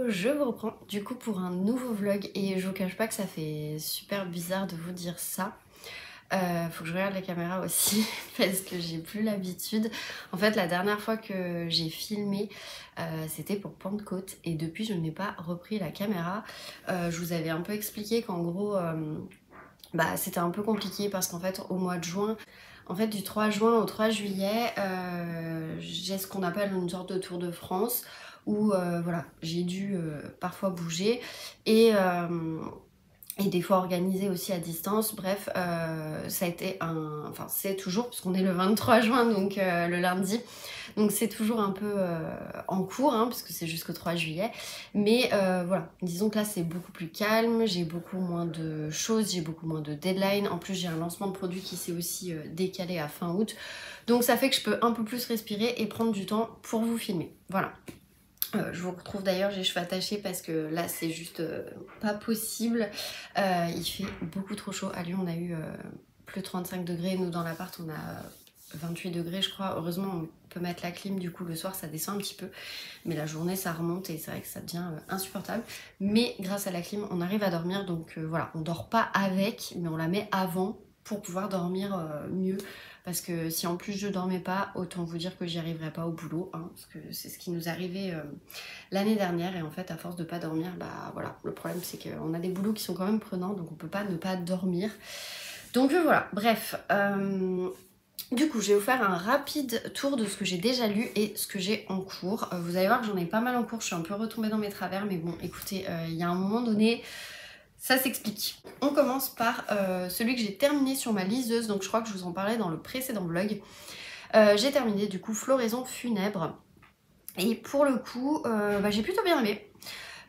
je vous reprends du coup pour un nouveau vlog et je vous cache pas que ça fait super bizarre de vous dire ça. Faut que je regarde la caméra aussi parce que j'ai plus l'habitude. En fait la dernière fois que j'ai filmé c'était pour Pentecôte et depuis je n'ai pas repris la caméra. Je vous avais un peu expliqué qu'en gros c'était un peu compliqué parce qu'en fait au mois de juin, en fait du 3 juin au 3 juillet, j'ai ce qu'on appelle une sorte de tour de France où voilà, j'ai dû parfois bouger et des fois organisé aussi à distance. Bref, ça a été un... Enfin, c'est toujours, parce qu'on est le 23 juin, donc le lundi. Donc c'est toujours un peu en cours, hein, parce que c'est jusqu'au 3 juillet. Mais voilà, disons que là, c'est beaucoup plus calme. J'ai beaucoup moins de choses, j'ai beaucoup moins de deadline. En plus, j'ai un lancement de produit qui s'est aussi décalé à fin août. Donc ça fait que je peux un peu plus respirer et prendre du temps pour vous filmer. Voilà. Je vous retrouve d'ailleurs, j'ai les cheveux attachés parce que là c'est juste pas possible. Il fait beaucoup trop chaud. À Lyon on a eu plus de 35 degrés, nous dans l'appart on a 28 degrés je crois. Heureusement on peut mettre la clim, du coup le soir ça descend un petit peu. Mais la journée ça remonte et c'est vrai que ça devient insupportable. Mais grâce à la clim on arrive à dormir, donc voilà, on dort pas avec mais on la met avant pour pouvoir dormir mieux. Parce que si en plus je dormais pas, autant vous dire que j'y arriverais pas au boulot, hein, parce que c'est ce qui nous arrivait l'année dernière. Et en fait à force de pas dormir, bah voilà, le problème c'est qu'on a des boulots qui sont quand même prenants, donc on peut pas ne pas dormir. Donc voilà, bref. Du coup, je vais vous faire un rapide tour de ce que j'ai déjà lu et ce que j'ai en cours. Vous allez voir que j'en ai pas mal en cours, je suis un peu retombée dans mes travers, mais bon, écoutez, il y a un moment donné... Ça s'explique. On commence par celui que j'ai terminé sur ma liseuse, donc je crois que je vous en parlais dans le précédent vlog. J'ai terminé du coup Floraison funèbre. Et pour le coup, j'ai plutôt bien aimé.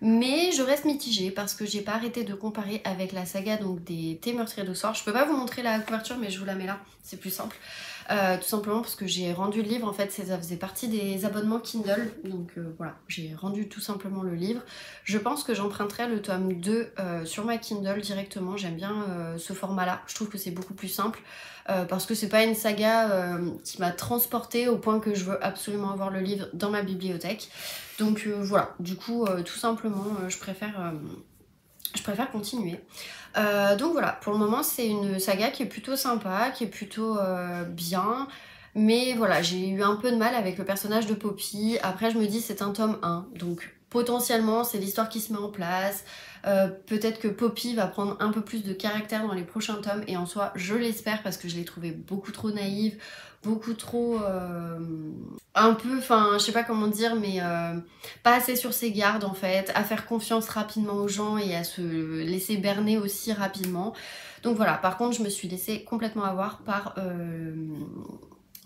Mais je reste mitigée parce que j'ai pas arrêté de comparer avec la saga donc des Thé meurtriers de soir. Je peux pas vous montrer la couverture mais je vous la mets là, c'est plus simple. Tout simplement parce que j'ai rendu le livre, en fait ça faisait partie des abonnements Kindle. Donc voilà, j'ai rendu tout simplement le livre. Je pense que j'emprunterai le tome 2 sur ma Kindle directement. J'aime bien ce format là, je trouve que c'est beaucoup plus simple. Parce que c'est pas une saga qui m'a transportée au point que je veux absolument avoir le livre dans ma bibliothèque. Donc voilà, du coup tout simplement je préfère continuer. Donc voilà, pour le moment c'est une saga qui est plutôt sympa, qui est plutôt bien. Mais voilà, j'ai eu un peu de mal avec le personnage de Poppy. Après je me dis c'est un tome 1, donc potentiellement c'est l'histoire qui se met en place. Peut-être que Poppy va prendre un peu plus de caractère dans les prochains tomes, et en soi je l'espère parce que je l'ai trouvée beaucoup trop naïve, beaucoup trop un peu, enfin je sais pas comment dire, mais pas assez sur ses gardes en fait, à faire confiance rapidement aux gens et à se laisser berner aussi rapidement. Donc voilà, par contre je me suis laissée complètement avoir par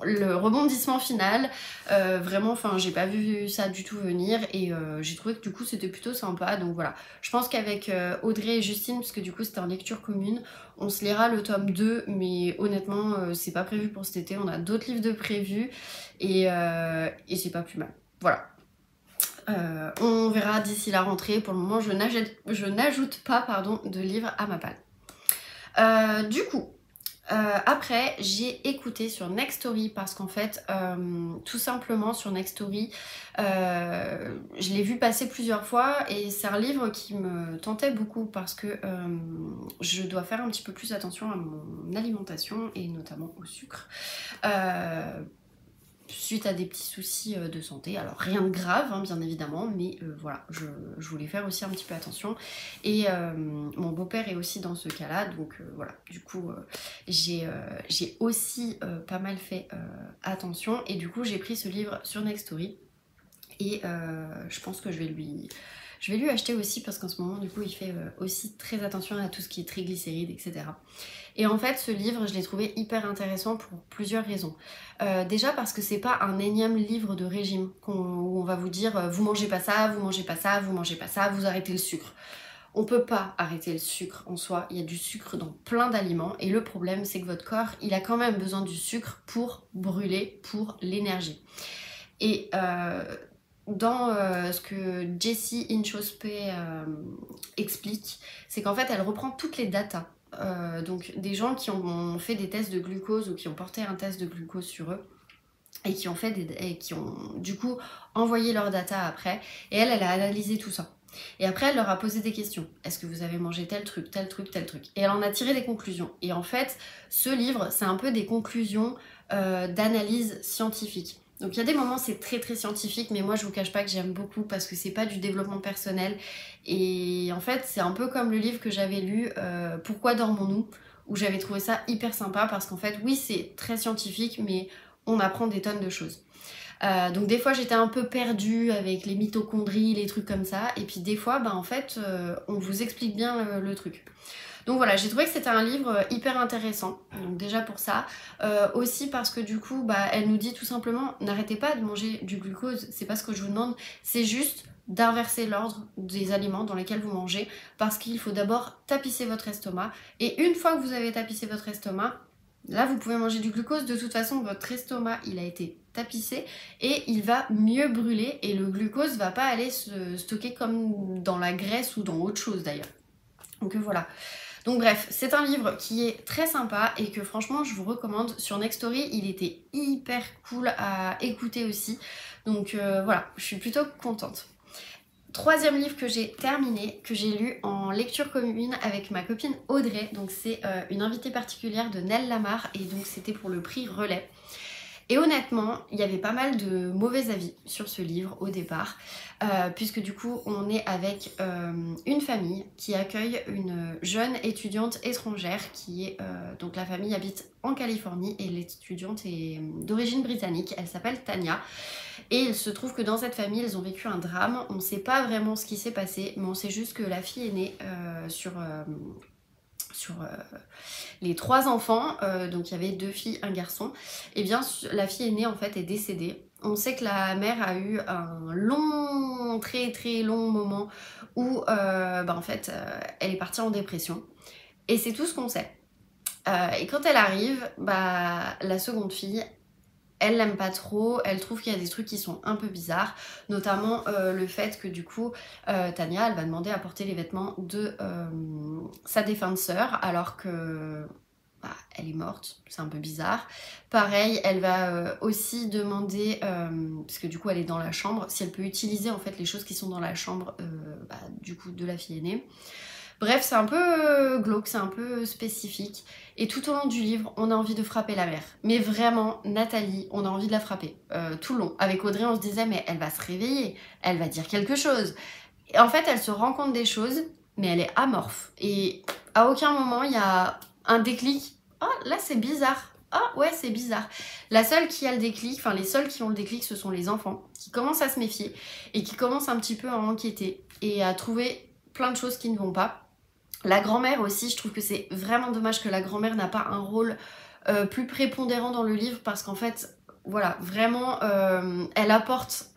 le rebondissement final. Vraiment, enfin j'ai pas vu ça du tout venir et j'ai trouvé que du coup c'était plutôt sympa. Donc voilà, je pense qu'avec Audrey et Justine, parce que du coup c'était en lecture commune, on se lira le tome 2, mais honnêtement c'est pas prévu pour cet été, on a d'autres livres de prévus et c'est pas plus mal. Voilà. On verra d'ici la rentrée. Pour le moment je n'ajoute pas de livres à ma palle. Du coup après j'ai écouté sur Nextory parce qu'en fait tout simplement sur Nextory je l'ai vu passer plusieurs fois et c'est un livre qui me tentait beaucoup parce que je dois faire un petit peu plus attention à mon alimentation et notamment au sucre suite à des petits soucis de santé. Alors rien de grave hein, bien évidemment, mais voilà, je voulais faire aussi un petit peu attention. Et mon beau-père est aussi dans ce cas-là, donc voilà, du coup j'ai aussi pas mal fait attention. Et du coup j'ai pris ce livre sur Nextory et je pense que je vais lui acheter aussi parce qu'en ce moment du coup il fait aussi très attention à tout ce qui est triglycérides, etc. Et en fait ce livre je l'ai trouvé hyper intéressant pour plusieurs raisons. Déjà parce que c'est pas un énième livre de régime où on va vous dire vous mangez pas ça, vous mangez pas ça, vous mangez pas ça, vous arrêtez le sucre. On peut pas arrêter le sucre en soi, il y a du sucre dans plein d'aliments et le problème c'est que votre corps il a quand même besoin du sucre pour brûler, pour l'énergie. Et dans ce que Jessie Inchauspé explique, c'est qu'en fait elle reprend toutes les datas. Donc des gens qui ont fait des tests de glucose ou qui ont porté un test de glucose sur eux et qui ont du coup envoyé leurs data après, et elle a analysé tout ça. Et après, elle leur a posé des questions. Est-ce que vous avez mangé tel truc, tel truc, tel truc? Et elle en a tiré des conclusions. Et en fait, ce livre, c'est un peu des conclusions d'analyse scientifique. Donc il y a des moments c'est très très scientifique, mais moi je vous cache pas que j'aime beaucoup parce que c'est pas du développement personnel. Et en fait c'est un peu comme le livre que j'avais lu Pourquoi dormons-nous, où j'avais trouvé ça hyper sympa parce qu'en fait oui c'est très scientifique mais on apprend des tonnes de choses. Donc des fois j'étais un peu perdue avec les mitochondries, les trucs comme ça, et puis des fois bah, en fait on vous explique bien le truc. Donc voilà, j'ai trouvé que c'était un livre hyper intéressant, donc déjà pour ça. Aussi parce que du coup, bah, elle nous dit tout simplement, n'arrêtez pas de manger du glucose, c'est pas ce que je vous demande, c'est juste d'inverser l'ordre des aliments dans lesquels vous mangez, parce qu'il faut d'abord tapisser votre estomac, et une fois que vous avez tapissé votre estomac, là vous pouvez manger du glucose, de toute façon votre estomac il a été tapissé et il va mieux brûler, et le glucose va pas aller se stocker comme dans la graisse ou dans autre chose d'ailleurs. Donc voilà. Donc bref, c'est un livre qui est très sympa et que franchement je vous recommande. Sur Nextory, il était hyper cool à écouter aussi. Donc voilà, je suis plutôt contente. Troisième livre que j'ai terminé, que j'ai lu en lecture commune avec ma copine Audrey. Donc c'est une invitée particulière de Nell Lamar et donc c'était pour le prix Relais. Et honnêtement, il y avait pas mal de mauvais avis sur ce livre au départ, puisque du coup, on est avec une famille qui accueille une jeune étudiante étrangère qui est... donc la famille habite en Californie et l'étudiante est d'origine britannique, elle s'appelle Tania. Et il se trouve que dans cette famille, ils ont vécu un drame, on ne sait pas vraiment ce qui s'est passé, mais on sait juste que la fille est née sur les 3 enfants, donc il y avait 2 filles, un garçon, et bien la fille aînée en fait est décédée. On sait que la mère a eu un long, très très long moment où en fait elle est partie en dépression, et c'est tout ce qu'on sait. Et quand elle arrive, la seconde fille, elle l'aime pas trop, elle trouve qu'il y a des trucs qui sont un peu bizarres, notamment le fait que du coup Tania elle va demander à porter les vêtements de sa défunte sœur alors que elle est morte, c'est un peu bizarre. Pareil, elle va aussi demander, parce que du coup elle est dans la chambre, si elle peut utiliser en fait les choses qui sont dans la chambre du coup de la fille aînée. Bref, c'est un peu glauque, c'est un peu spécifique. Et tout au long du livre, on a envie de frapper la mère. Mais vraiment, Nathalie, on a envie de la frapper. Tout le long. Avec Audrey, on se disait, mais elle va se réveiller, elle va dire quelque chose. Et en fait, elle se rend compte des choses, mais elle est amorphe. Et à aucun moment, il y a un déclic. Ah, là, c'est bizarre. Ah, ouais, c'est bizarre. La seule qui a le déclic, enfin, les seuls qui ont le déclic, ce sont les enfants, qui commencent à se méfier et qui commencent un petit peu à enquêter et à trouver plein de choses qui ne vont pas. La grand-mère aussi, je trouve que c'est vraiment dommage que la grand-mère n'a pas un rôle plus prépondérant dans le livre, parce qu'en fait, voilà, vraiment, elle apporte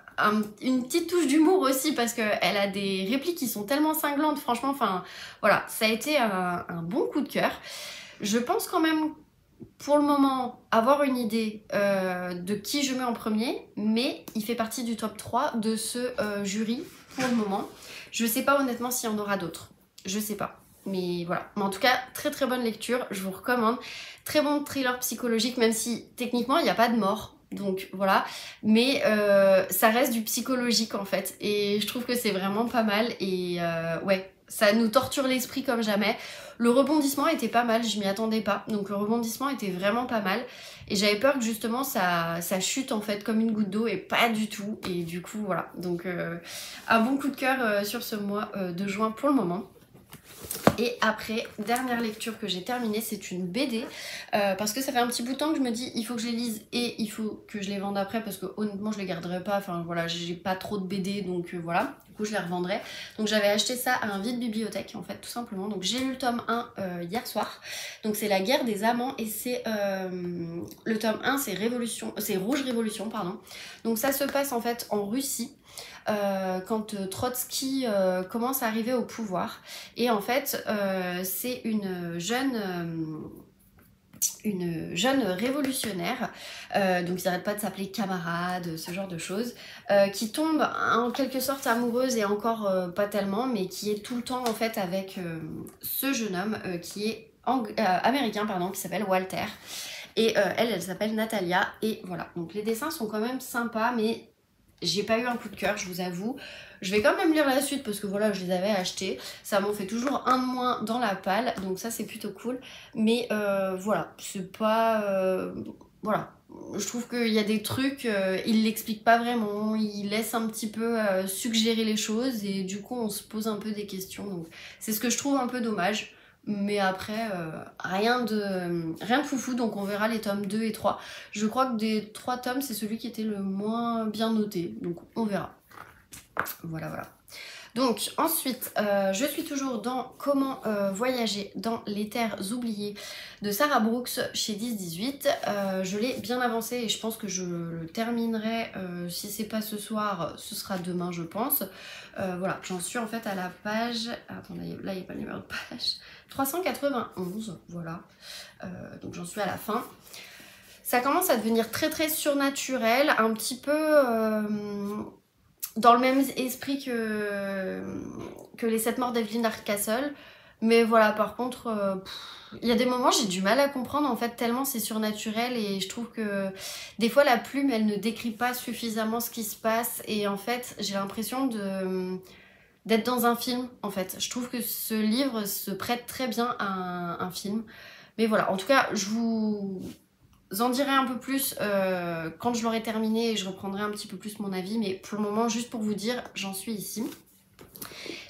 une petite touche d'humour aussi, parce qu'elle a des répliques qui sont tellement cinglantes, franchement, enfin, voilà, ça a été un bon coup de cœur. Je pense quand même, pour le moment, avoir une idée de qui je mets en premier, mais il fait partie du top 3 de ce jury pour le moment. Je sais pas honnêtement s'il y en aura d'autres, je sais pas. Mais voilà, mais en tout cas, très très bonne lecture, je vous recommande. Très bon thriller psychologique, même si techniquement il n'y a pas de mort, donc voilà. Mais ça reste du psychologique en fait, et je trouve que c'est vraiment pas mal. Et ouais, ça nous torture l'esprit comme jamais. Le rebondissement était pas mal, je m'y attendais pas, donc le rebondissement était vraiment pas mal. Et j'avais peur que justement ça chute en fait comme une goutte d'eau, et pas du tout. Et du coup voilà, donc un bon coup de cœur sur ce mois de juin pour le moment. Et après, dernière lecture que j'ai terminée, c'est une BD, parce que ça fait un petit bout de temps que je me dis il faut que je les lise et il faut que je les vende après, parce que honnêtement je les garderai pas, enfin voilà, j'ai pas trop de BD, donc voilà, du coup je les revendrai. Donc j'avais acheté ça à un vide-bibliothèque en fait, tout simplement. Donc j'ai lu le tome 1 hier soir, donc c'est La guerre des amants, et c'est le tome 1 c'est Rouge Révolution, pardon. Donc ça se passe en fait en Russie, quand Trotsky commence à arriver au pouvoir, et en fait c'est une jeune révolutionnaire, donc ils n'arrêtent pas de s'appeler camarade, ce genre de choses, qui tombe en quelque sorte amoureuse, et encore pas tellement, mais qui est tout le temps en fait avec ce jeune homme qui est américain, pardon, qui s'appelle Walter, et elle s'appelle Natalia, et voilà, donc les dessins sont quand même sympas, mais j'ai pas eu un coup de cœur, je vous avoue. Je vais quand même lire la suite parce que voilà, je les avais achetés. Ça m'en fait toujours un de moins dans la palle, donc ça c'est plutôt cool. Mais voilà, c'est pas... voilà, je trouve qu'il y a des trucs, il l'explique pas vraiment, il laisse un petit peu suggérer les choses et du coup on se pose un peu des questions. Donc c'est ce que je trouve un peu dommage. Mais après, rien de foufou, donc on verra les tomes 2 et 3. Je crois que des 3 tomes, c'est celui qui était le moins bien noté, donc on verra. Voilà, voilà. Donc ensuite, je suis toujours dans Comment voyager dans les terres oubliées de Sarah Brooks chez 10-18. Je l'ai bien avancé et je pense que je le terminerai, si c'est pas ce soir, ce sera demain je pense. Voilà, j'en suis en fait à la page... Attendez, là il n'y a pas le numéro de page. 391, voilà. Donc j'en suis à la fin. Ça commence à devenir très très surnaturel, un petit peu... dans le même esprit que les 7 morts d'Evelyn Hardcastle. Mais voilà, par contre, il y a des moments j'ai du mal à comprendre en fait, tellement c'est surnaturel et je trouve que des fois la plume elle ne décrit pas suffisamment ce qui se passe et en fait j'ai l'impression d'être dans un film en fait. Je trouve que ce livre se prête très bien à un film. Mais voilà, en tout cas, je vous en dirai un peu plus quand je l'aurai terminé et je reprendrai un petit peu plus mon avis. Mais pour le moment, juste pour vous dire, j'en suis ici.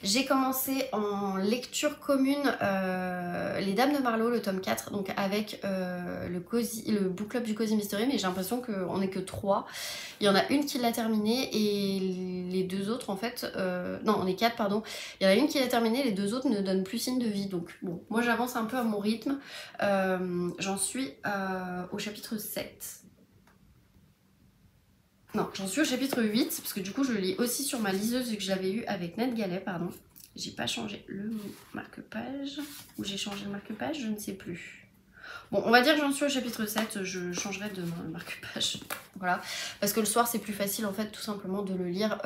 J'ai commencé en lecture commune Les Dames de Marlowe, le tome 4, donc avec le book club du Cozy Mystery, mais j'ai l'impression qu'on n'est que 3. Il y en a une qui l'a terminé et les deux autres en fait... non, on est 4, pardon. Il y en a une qui l'a terminé, les deux autres ne donnent plus signe de vie. Donc bon, moi j'avance un peu à mon rythme. J'en suis au chapitre 7. Non, j'en suis au chapitre 8, parce que du coup je le lis aussi sur ma liseuse vu que je l'avais eu avec Ned Gallet, pardon. J'ai pas changé le marque-page, ou j'ai changé le marque-page, je ne sais plus. Bon, on va dire que j'en suis au chapitre 7, je changerai demain le marque-page. Voilà, parce que le soir c'est plus facile en fait tout simplement de le lire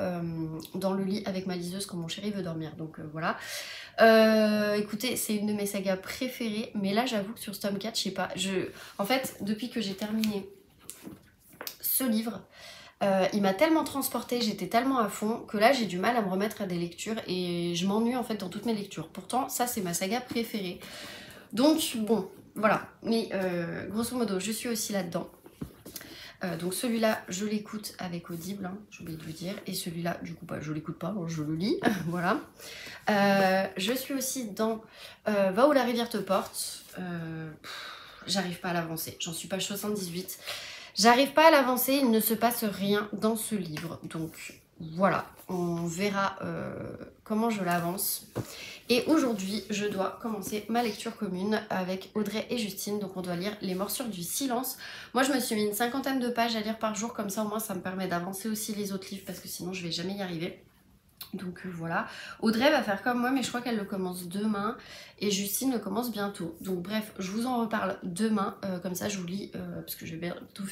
dans le lit avec ma liseuse quand mon chéri veut dormir, donc voilà. Écoutez, c'est une de mes sagas préférées, mais là j'avoue que sur ce tome 4, je sais pas, en fait, depuis que j'ai terminé ce livre, il m'a tellement transportée, j'étais tellement à fond que là j'ai du mal à me remettre à des lectures et je m'ennuie en fait dans toutes mes lectures. Pourtant ça c'est ma saga préférée. Donc bon, voilà. Mais grosso modo je suis aussi là-dedans. Donc celui-là je l'écoute avec Audible, hein, j'ai oublié de vous dire. Et celui-là du coup bah, je l'écoute pas, je le lis. Voilà. Je suis aussi dans Va où la rivière te porte. J'arrive pas à l'avancer, j'en suis page 78. J'arrive pas à l'avancer, il ne se passe rien dans ce livre. Donc voilà, on verra comment je l'avance. Et aujourd'hui, je dois commencer ma lecture commune avec Audrey et Justine. Donc on doit lire Les Morsures du silence. Moi je me suis mis une 50aine de pages à lire par jour, comme ça au moins ça me permet d'avancer aussi les autres livres parce que sinon je vais jamais y arriver. Donc voilà, Audrey va faire comme moi mais je crois qu'elle le commence demain et Justine le commence bientôt. Donc bref, je vous en reparle demain, comme ça je vous lis parce que je vais bientôt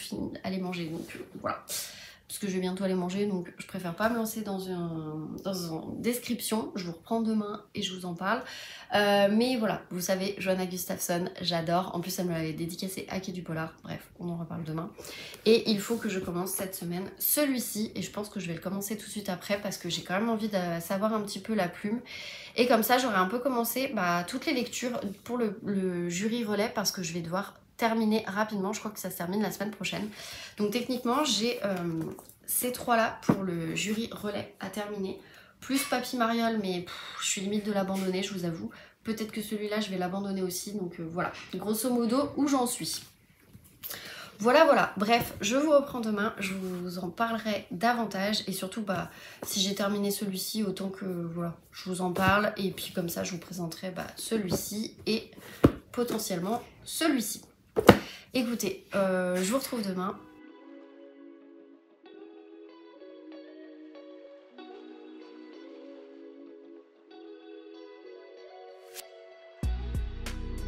aller manger, donc voilà. Parce que je vais bientôt aller manger, donc je préfère pas me lancer dans une description. Je vous reprends demain et je vous en parle. Mais voilà, vous savez, Johanna Gustafsson, j'adore. En plus, elle me l'avait dédicacé à Quai du Polar. Bref, on en reparle demain. Et il faut que je commence cette semaine celui-ci. Et je pense que je vais le commencer tout de suite après parce que j'ai quand même envie de savoir un petit peu la plume. Et comme ça, j'aurai un peu commencé toutes les lectures pour le jury relais parce que je vais devoir terminer rapidement, je crois que ça se termine la semaine prochaine. Donc techniquement j'ai ces 3 là pour le jury relais à terminer, plus Papy Mariole, mais je suis limite de l'abandonner, je vous avoue. Peut-être que celui-là je vais l'abandonner aussi, donc voilà, grosso modo où j'en suis. Voilà, voilà, bref, je vous reprends demain, je vous en parlerai davantage et surtout si j'ai terminé celui-ci, autant que voilà, je vous en parle et puis comme ça je vous présenterai celui-ci et potentiellement celui-ci. Écoutez, je vous retrouve demain.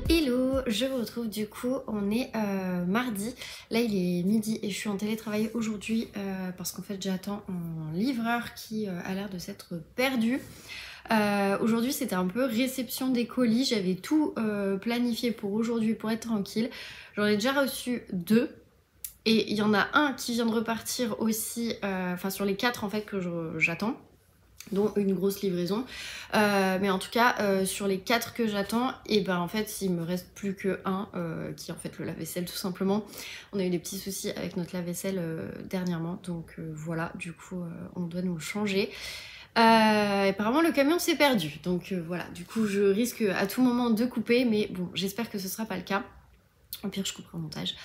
Hello, je vous retrouve du coup, on est mardi, là il est midi et je suis en télétravail aujourd'hui parce qu'en fait j'attends un livreur qui a l'air de s'être perdu. Aujourd'hui c'était un peu réception des colis, j'avais tout planifié pour aujourd'hui pour être tranquille. J'en ai déjà reçu 2 Et il y en a un qui vient de repartir aussi, enfin sur les 4 en fait que j'attends, dont une grosse livraison. Mais en tout cas, sur les 4 que j'attends, et ben en fait, il me reste plus que un, qui est en fait le lave-vaisselle tout simplement. On a eu des petits soucis avec notre lave-vaisselle dernièrement, donc voilà, du coup, on doit nous le changer. Apparemment le camion s'est perdu, donc voilà, du coup je risque à tout moment de couper, mais bon, j'espère que ce sera pas le cas. Au pire, je couperai au montage.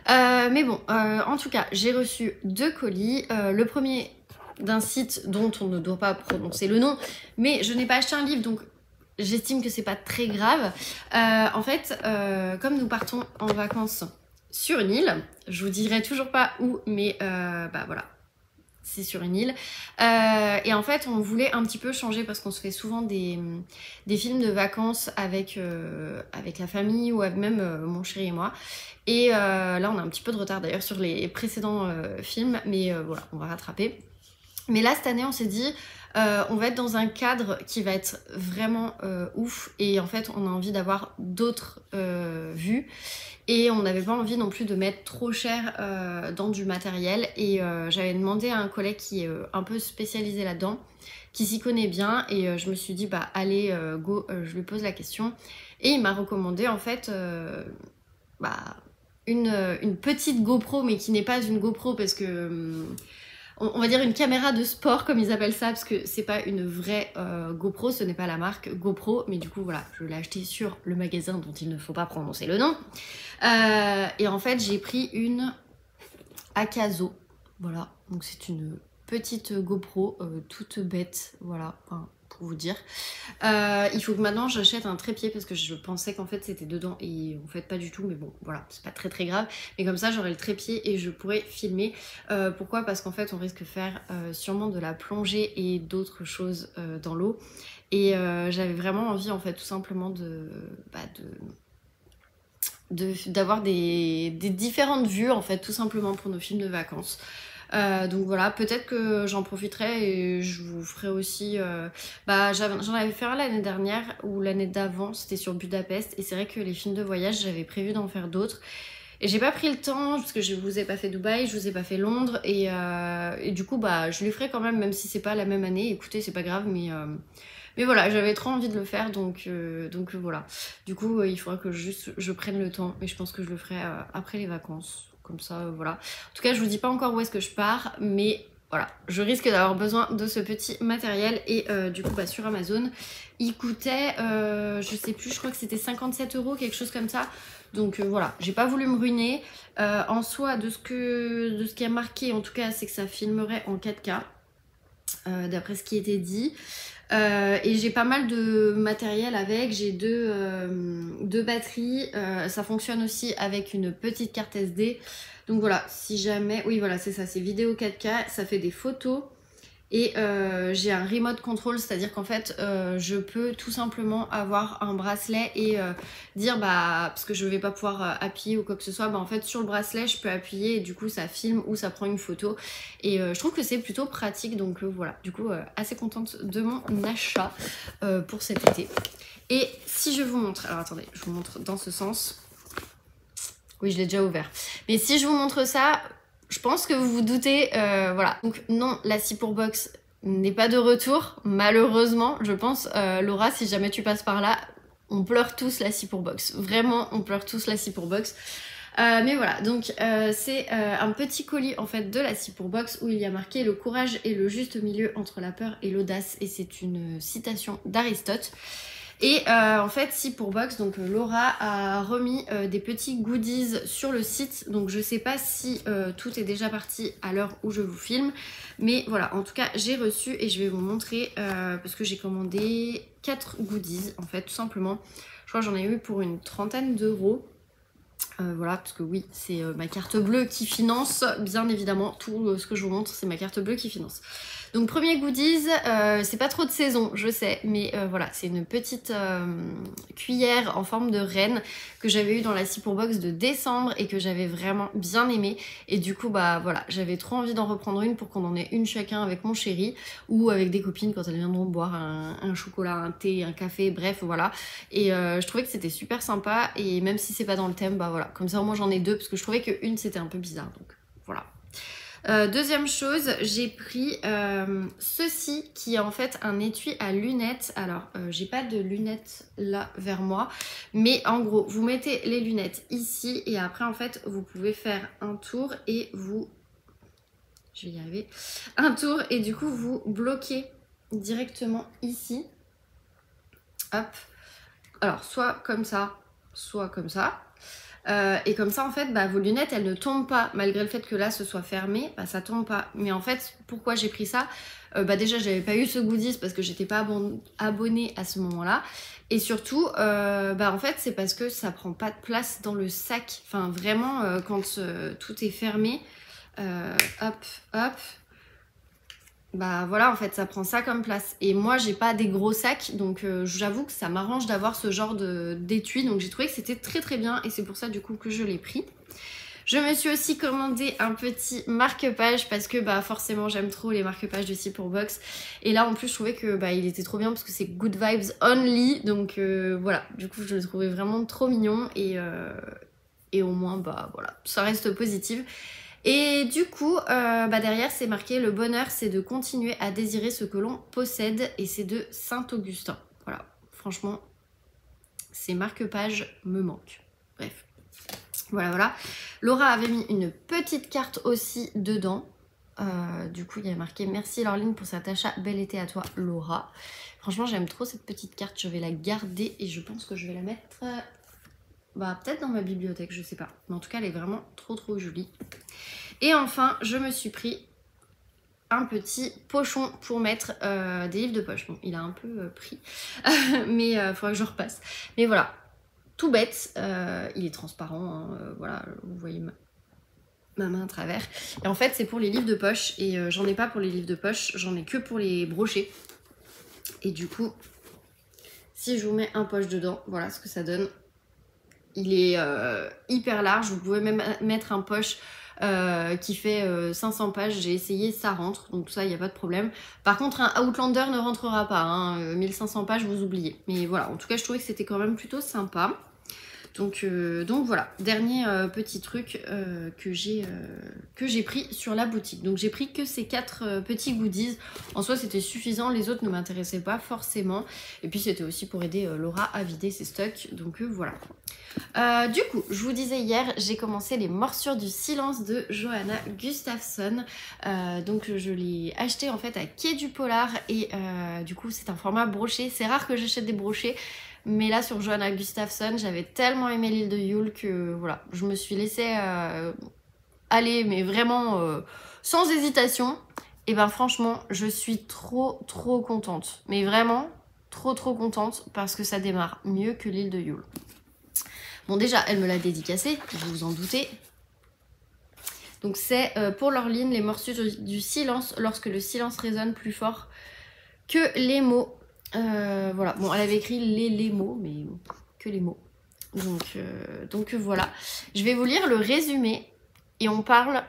Mais bon, en tout cas, j'ai reçu 2 colis. Le premier d'un site dont on ne doit pas prononcer le nom, mais je n'ai pas acheté un livre, donc j'estime que c'est pas très grave. En fait, comme nous partons en vacances sur une île, je vous dirai toujours pas où, mais bah voilà, c'est sur une île. Et en fait, on voulait un petit peu changer parce qu'on se fait souvent des films de vacances avec la famille ou avec même mon chéri et moi. Et là, on a un petit peu de retard d'ailleurs sur les précédents films, mais voilà, on va rattraper. Mais là, cette année, on s'est dit, on va être dans un cadre qui va être vraiment ouf. Et en fait, on a envie d'avoir d'autres vues. Et on n'avait pas envie non plus de mettre trop cher dans du matériel. Et j'avais demandé à un collègue qui est un peu spécialisé là-dedans, qui s'y connaît bien. Et je me suis dit, bah allez, go, je lui pose la question. Et il m'a recommandé en fait une petite GoPro, mais qui n'est pas une GoPro parce que... on va dire une caméra de sport comme ils appellent ça, parce que c'est pas une vraie GoPro, ce n'est pas la marque GoPro, mais du coup voilà, je l'ai acheté sur le magasin dont il ne faut pas prononcer le nom. Et en fait j'ai pris une Akazo, voilà, donc c'est une petite GoPro toute bête, voilà, enfin, pour vous dire. Il faut que maintenant j'achète un trépied parce que je pensais qu'en fait c'était dedans et en fait pas du tout, mais bon voilà, c'est pas très très grave, mais comme ça j'aurai le trépied et je pourrai filmer. Pourquoi? Parce qu'en fait on risque de faire sûrement de la plongée et d'autres choses dans l'eau, et j'avais vraiment envie en fait tout simplement d'avoir des différentes vues en fait tout simplement pour nos films de vacances. Donc voilà, peut-être que j'en profiterai et je vous ferai aussi... j'en avais fait un l'année dernière ou l'année d'avant, c'était sur Budapest, et c'est vrai que les films de voyage, j'avais prévu d'en faire d'autres. Et j'ai pas pris le temps, parce que je vous ai pas fait Dubaï, je vous ai pas fait Londres, et du coup, bah, je les ferai quand même si c'est pas la même année. Écoutez, c'est pas grave, mais voilà, j'avais trop envie de le faire, donc voilà. Du coup, il faudra que je prenne le temps, et je pense que je le ferai après les vacances. Comme ça, voilà. En tout cas, je vous dis pas encore où est-ce que je pars, mais voilà, je risque d'avoir besoin de ce petit matériel. Et du coup, bah, sur Amazon, il coûtait, je sais plus, je crois que c'était 57 €, quelque chose comme ça. Donc voilà, j'ai pas voulu me ruiner. En soi, de ce qui est marqué, en tout cas, c'est que ça filmerait en 4K, d'après ce qui était dit. Et j'ai pas mal de matériel avec, j'ai deux batteries, ça fonctionne aussi avec une petite carte SD. Donc voilà, si jamais, oui voilà c'est ça, c'est vidéo 4K, ça fait des photos. Et j'ai un remote control, c'est-à-dire qu'en fait je peux tout simplement avoir un bracelet et dire bah parce que je vais pas pouvoir appuyer ou quoi que ce soit, bah en fait sur le bracelet je peux appuyer et du coup ça filme ou ça prend une photo, et je trouve que c'est plutôt pratique, donc voilà, du coup assez contente de mon achat pour cet été. Et si je vous montre, alors attendez, je vous montre dans ce sens, oui je l'ai déjà ouvert, mais si je vous montre ça, je pense que vous vous doutez, voilà. Donc non, la scie pour box n'est pas de retour, malheureusement. Je pense, Laura, si jamais tu passes par là, on pleure tous la scie pour box. Vraiment, on pleure tous la scie pour box. Mais voilà, donc c'est un petit colis en fait de la scie pour box où il y a marqué le courage est le juste milieu entre la peur et l'audace, et c'est une citation d'Aristote. Et en fait, si pour box, donc Laura a remis des petits goodies sur le site, donc je sais pas si tout est déjà parti à l'heure où je vous filme, mais voilà, en tout cas j'ai reçu et je vais vous montrer parce que j'ai commandé 4 goodies en fait, tout simplement. Je crois que j'en ai eu pour une 30aine d'euros. Voilà, parce que oui, c'est ma carte bleue qui finance, bien évidemment, tout ce que je vous montre, c'est ma carte bleue qui finance. Donc premier goodies, c'est pas trop de saison, je sais, mais voilà, c'est une petite cuillère en forme de reine que j'avais eu dans la scie pour box de décembre et que j'avais vraiment bien aimé. Et du coup, bah voilà, j'avais trop envie d'en reprendre une pour qu'on en ait une chacun avec mon chéri ou avec des copines quand elles viendront boire un chocolat, un thé, un café, bref, voilà. Et je trouvais que c'était super sympa, et même si c'est pas dans le thème, bah voilà. voilà, comme ça au moins j'en ai deux parce que je trouvais qu'une c'était un peu bizarre, donc voilà. Deuxième chose, j'ai pris ceci qui est en fait un étui à lunettes. Alors, j'ai pas de lunettes là vers moi, mais en gros, vous mettez les lunettes ici et après en fait, vous pouvez faire un tour et vous... Je vais y arriver. Un tour et du coup, vous bloquez directement ici. Hop. Alors, soit comme ça, soit comme ça. Et comme ça en fait vos lunettes elles ne tombent pas malgré le fait que là ce soit fermé, ça tombe pas. Mais en fait pourquoi j'ai pris ça, déjà j'avais pas eu ce goodies parce que j'étais pas abonnée à ce moment là, et surtout en fait c'est parce que ça prend pas de place dans le sac, enfin vraiment quand tout est fermé, hop hop, voilà en fait ça prend ça comme place, et moi j'ai pas des gros sacs donc j'avoue que ça m'arrange d'avoir ce genre d'étui, donc j'ai trouvé que c'était très très bien et c'est pour ça du coup que je l'ai pris. Je me suis aussi commandé un petit marque-page parce que forcément j'aime trop les marque-pages de Ci pour Box, et là en plus je trouvais que il était trop bien parce que c'est good vibes only, donc voilà, du coup je le trouvais vraiment trop mignon et au moins voilà, ça reste positif. Et du coup, derrière c'est marqué: le bonheur c'est de continuer à désirer ce que l'on possède, et c'est de Saint-Augustin. Voilà, franchement, ces marque-pages me manquent. Bref, voilà. Laura avait mis une petite carte aussi dedans. Du coup, il y a marqué: merci Laureline pour cet achat, bel été à toi Laura. Franchement, j'aime trop cette petite carte, je vais la garder et je pense que je vais la mettre... peut-être dans ma bibliothèque, je sais pas. Mais en tout cas, elle est vraiment trop trop jolie. Et enfin, je me suis pris un petit pochon pour mettre des livres de poche. Bon, il a un peu pris, mais il faudra que je repasse. Mais voilà, tout bête, il est transparent, hein, voilà, vous voyez ma main à travers. Et en fait, c'est pour les livres de poche, et j'en ai pas pour les livres de poche, j'en ai que pour les brochets. Et du coup, si je vous mets un poche dedans, voilà ce que ça donne. Il est hyper large, vous pouvez même mettre un poche qui fait 500 pages, j'ai essayé, ça rentre, donc ça il n'y a pas de problème. Par contre un Outlander ne rentrera pas, hein, 1500 pages vous oubliez. Mais voilà, en tout cas je trouvais que c'était quand même plutôt sympa. Donc voilà, dernier petit truc que j'ai pris sur la boutique. Donc j'ai pris que ces 4 petits goodies. En soi c'était suffisant, les autres ne m'intéressaient pas forcément. Et puis c'était aussi pour aider Laura à vider ses stocks. Donc voilà. Du coup, je vous disais hier, j'ai commencé Les Morsures du Silence de Johanna Gustafsson. Donc je l'ai acheté en fait à Quai du Polar, et du coup c'est un format broché. C'est rare que j'achète des brochés, mais là sur Johanna Gustafsson, j'avais tellement aimé l'île de Yule que voilà, je me suis laissée aller, mais vraiment sans hésitation. Et franchement, je suis trop contente. Mais vraiment trop contente parce que ça démarre mieux que l'île de Yule. Bon, déjà, elle me l'a dédicacé, vous vous en doutez. Donc c'est pour Laureline, Les Morsures du Silence, lorsque le silence résonne plus fort que les mots. Voilà, bon, elle avait écrit les mots, mais que les mots. Donc voilà. Je vais vous lire le résumé et on parle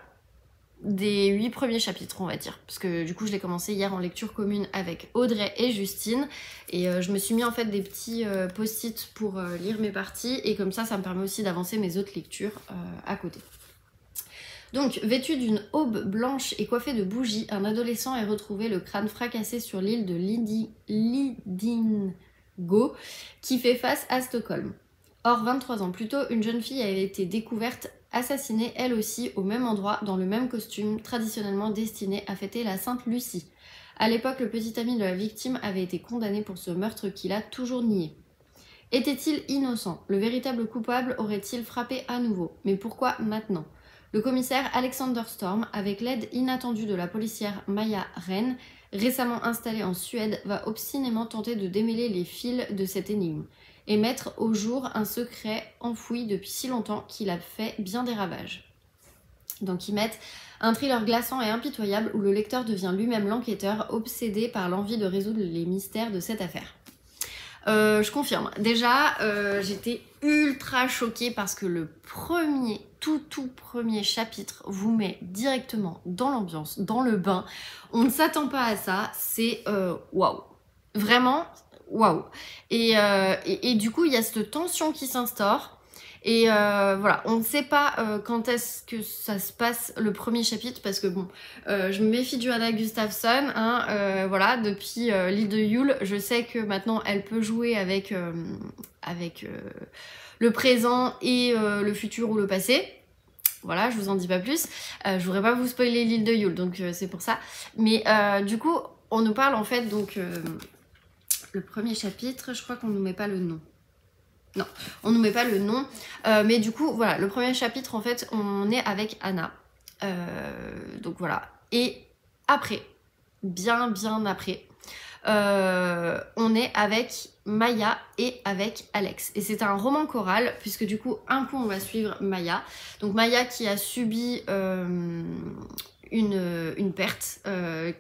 des 8 premiers chapitres, on va dire, parce que du coup je l'ai commencé hier en lecture commune avec Audrey et Justine, et je me suis mis en fait des petits post-it pour lire mes parties, et comme ça me permet aussi d'avancer mes autres lectures à côté. Donc, vêtu d'une aube blanche et coiffé de bougies, un adolescent est retrouvé le crâne fracassé sur l'île de Lidingo, qui fait face à Stockholm. Or, 23 ans plus tôt, une jeune fille avait été découverte assassinée elle aussi au même endroit, dans le même costume, traditionnellement destiné à fêter la Sainte Lucie. À l'époque, le petit ami de la victime avait été condamné pour ce meurtre qu'il a toujours nié. Était-il innocent? Le véritable coupable aurait-il frappé à nouveau? Mais pourquoi maintenant? Le commissaire Alexander Storm, avec l'aide inattendue de la policière Maya Ren, récemment installée en Suède, va obstinément tenter de démêler les fils de cette énigme et mettre au jour un secret enfoui depuis si longtemps qu'il a fait bien des ravages. Donc ils mettent un thriller glaçant et impitoyable où le lecteur devient lui-même l'enquêteur, obsédé par l'envie de résoudre les mystères de cette affaire. Je confirme. Déjà, j'étais ultra choquée parce que le tout premier chapitre vous met directement dans l'ambiance, dans le bain. On ne s'attend pas à ça. C'est waouh. Vraiment waouh. Et du coup, il y a cette tension qui s'instaure. Et voilà, on ne sait pas quand est-ce que ça se passe le premier chapitre, parce que bon, je me méfie de Johanna Gustafsson, hein, voilà, depuis l'île de Yule, je sais que maintenant elle peut jouer avec, le présent et le futur ou le passé. Voilà, je vous en dis pas plus. Je voudrais pas vous spoiler l'île de Yule, donc c'est pour ça. Mais du coup, on nous parle en fait, donc le premier chapitre, je crois qu'on nous met pas le nom. Non, on nous met pas le nom. Mais du coup, voilà, le premier chapitre, en fait, on est avec Anna. Donc voilà. Et après, bien après, on est avec Maya et avec Alex. Et c'est un roman choral, puisque du coup, un coup, on va suivre Maya. Donc Maya qui a subi une perte,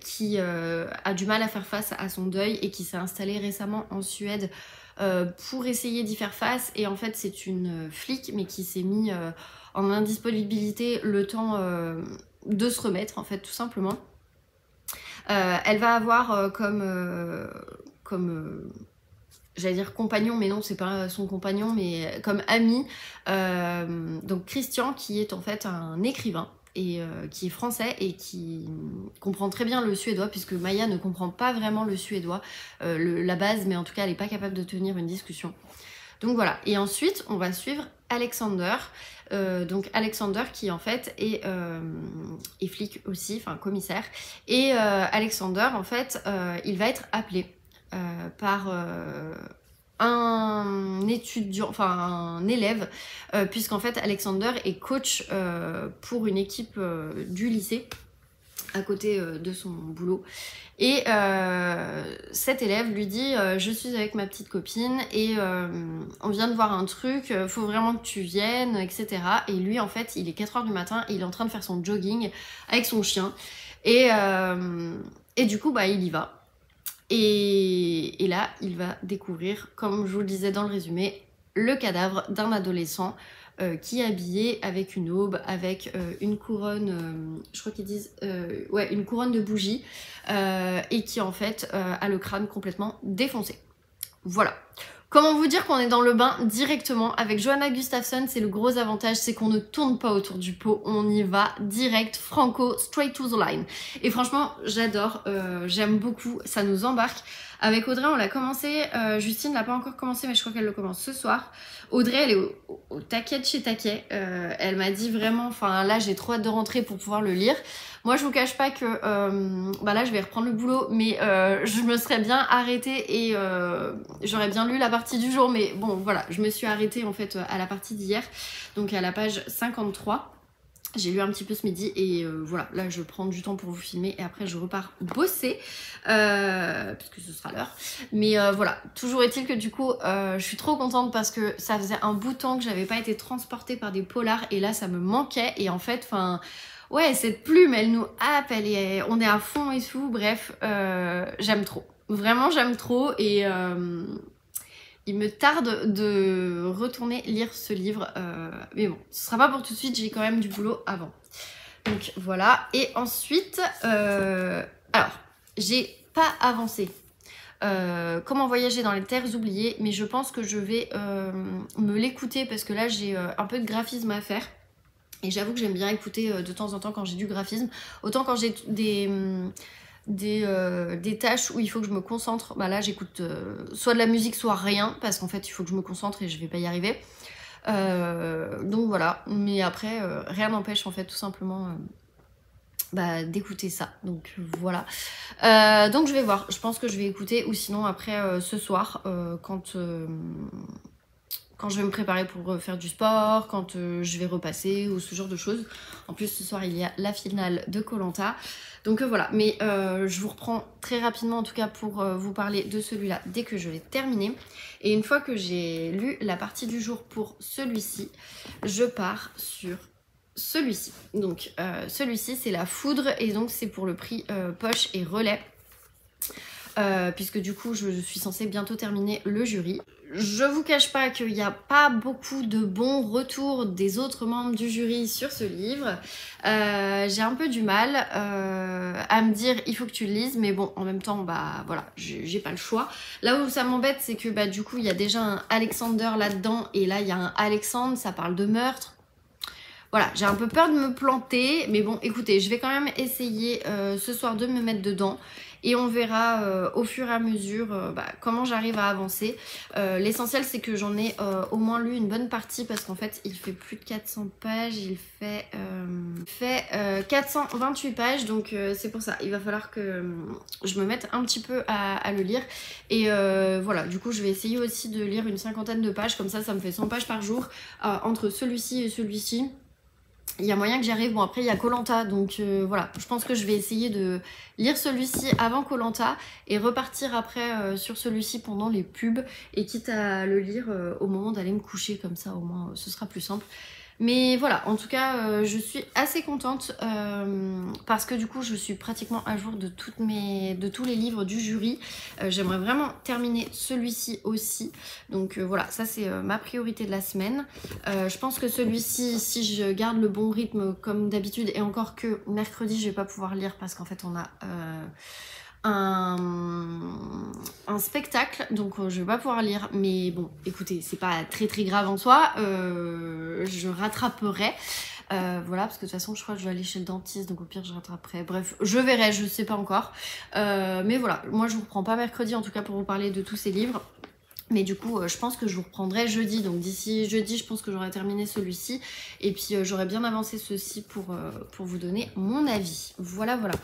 qui a du mal à faire face à son deuil et qui s'est installée récemment en Suède pour essayer d'y faire face. Et en fait, c'est une flic, mais qui s'est mis en indisponibilité le temps de se remettre, en fait, tout simplement. Elle va avoir j'allais dire compagnon, mais non, c'est pas son compagnon, mais comme ami, donc Christian, qui est en fait un écrivain, et qui est français et qui comprend très bien le suédois, puisque Maya ne comprend pas vraiment le suédois, la base, mais en tout cas elle n'est pas capable de tenir une discussion. Donc voilà, et ensuite on va suivre Alexander, donc Alexander qui en fait est flic aussi, enfin commissaire, et Alexander en fait il va être appelé par un étudiant, enfin un élève, puisqu'en fait Alexander est coach pour une équipe du lycée à côté de son boulot. Et cet élève lui dit je suis avec ma petite copine et on vient de voir un truc, faut vraiment que tu viennes, etc. Et lui en fait il est 4 h du matin et il est en train de faire son jogging avec son chien. Et du coup bah il y va. Et là, il va découvrir, comme je vous le disais dans le résumé, le cadavre d'un adolescent qui est habillé avec une aube, avec une couronne, je crois qu'ils disent, ouais, une couronne de bougies, et qui en fait a le crâne complètement défoncé. Voilà. Comment vous dire qu'on est dans le bain directement avec Johanna Gustafsson? C'est le gros avantage, c'est qu'on ne tourne pas autour du pot, on y va direct, franco, straight to the line. Et franchement, j'adore, j'aime beaucoup, ça nous embarque. Avec Audrey, on l'a commencé, Justine l'a pas encore commencé, mais je crois qu'elle le commence ce soir. Audrey, elle est au taquet de chez taquet, elle m'a dit vraiment, enfin là j'ai trop hâte de rentrer pour pouvoir le lire. Moi je vous cache pas que bah là je vais reprendre le boulot, mais je me serais bien arrêtée et j'aurais bien lu la partie du jour, mais bon voilà, je me suis arrêtée en fait à la partie d'hier, donc à la page 53. J'ai lu un petit peu ce midi et voilà, là je prends du temps pour vous filmer et après je repars bosser puisque ce sera l'heure. Mais voilà, toujours est-il que du coup je suis trop contente parce que ça faisait un bout de temps que j'avais pas été transportée par des polars et là ça me manquait et en fait, enfin ouais, cette plume elle nous happe, on est à fond et tout, bref, j'aime trop. Vraiment j'aime trop et il me tarde de retourner lire ce livre, mais bon, ce sera pas pour tout de suite, j'ai quand même du boulot avant. Donc voilà, et ensuite, alors, j'ai pas avancé. Comment voyager dans les terres oubliées, mais je pense que je vais me l'écouter parce que là j'ai un peu de graphisme à faire. Et j'avoue que j'aime bien écouter de temps en temps quand j'ai du graphisme, autant quand j'ai des tâches où il faut que je me concentre, bah là j'écoute soit de la musique soit rien parce qu'en fait il faut que je me concentre et je vais pas y arriver, donc voilà, mais après rien n'empêche en fait tout simplement bah, d'écouter ça, donc voilà, donc je vais voir, je pense que je vais écouter ou sinon après ce soir quand je vais me préparer pour faire du sport, quand je vais repasser ou ce genre de choses. En plus ce soir il y a la finale de Koh-Lanta. Donc voilà, mais je vous reprends très rapidement en tout cas pour vous parler de celui-là dès que je l'ai terminé. Et une fois que j'ai lu la partie du jour pour celui-ci, je pars sur celui-ci. Donc celui-ci c'est La Foudre et donc c'est pour le prix Poche et Relais. puisque du coup je suis censée bientôt terminer le jury. Je vous cache pas qu'il n'y a pas beaucoup de bons retours des autres membres du jury sur ce livre. J'ai un peu du mal à me dire il faut que tu le lises, mais bon, en même temps, bah voilà, j'ai pas le choix. Là où ça m'embête, c'est que bah du coup, il y a déjà un Alexander là-dedans, et là, il y a un Alexandre, ça parle de meurtre. Voilà, j'ai un peu peur de me planter, mais bon, écoutez, je vais quand même essayer ce soir de me mettre dedans. Et on verra au fur et à mesure comment j'arrive à avancer. L'essentiel, c'est que j'en ai au moins lu une bonne partie, parce qu'en fait, il fait plus de 400 pages. Il fait 428 pages, donc c'est pour ça. Il va falloir que je me mette un petit peu à le lire. Et voilà, du coup, je vais essayer aussi de lire une cinquantaine de pages. Comme ça me fait 100 pages par jour entre celui-ci et celui-ci. Il y a moyen que j'y arrive. Bon, après il y a Koh-Lanta, donc voilà, je pense que je vais essayer de lire celui-ci avant Koh-Lanta et repartir après sur celui-ci pendant les pubs, et quitte à le lire au moment d'aller me coucher, comme ça au moins ce sera plus simple. Mais voilà, en tout cas, je suis assez contente parce que du coup, je suis pratiquement à jour de tous les livres du jury. J'aimerais vraiment terminer celui-ci aussi. Donc voilà, ça c'est ma priorité de la semaine. Je pense que celui-ci, si je garde le bon rythme comme d'habitude, et encore que mercredi, je vais pas pouvoir lire parce qu'en fait, on a... un spectacle, donc je vais pas pouvoir lire, mais bon, écoutez, c'est pas très grave en soi, je rattraperai, voilà, parce que de toute façon je crois que je vais aller chez le dentiste, donc au pire je rattraperai, bref, je verrai, je sais pas encore, mais voilà, moi je vous reprends pas mercredi en tout cas pour vous parler de tous ces livres. Mais du coup, je pense que je vous reprendrai jeudi. Donc d'ici jeudi, je pense que j'aurai terminé celui-ci. Et puis j'aurai bien avancé ceci pour vous donner mon avis. Voilà, voilà.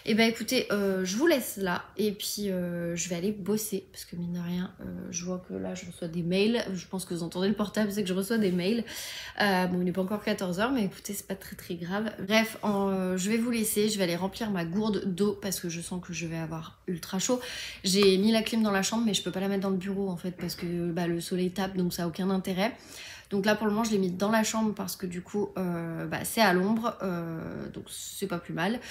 Et ben écoutez, je vous laisse là. Et puis je vais aller bosser. Parce que mine de rien, je vois que là, je reçois des mails. Je pense que vous entendez le portable, c'est que je reçois des mails. Bon, il n'est pas encore 14 h, mais écoutez, c'est pas très grave. Bref, je vais vous laisser. Je vais aller remplir ma gourde d'eau parce que je sens que je vais avoir ultra chaud. J'ai mis la clim dans la chambre, mais je peux pas la mettre dans le bureau en fait, parce que le soleil tape, donc ça a aucun intérêt. Donc là pour le moment je l'ai mis dans la chambre parce que du coup c'est à l'ombre, donc c'est pas plus mal.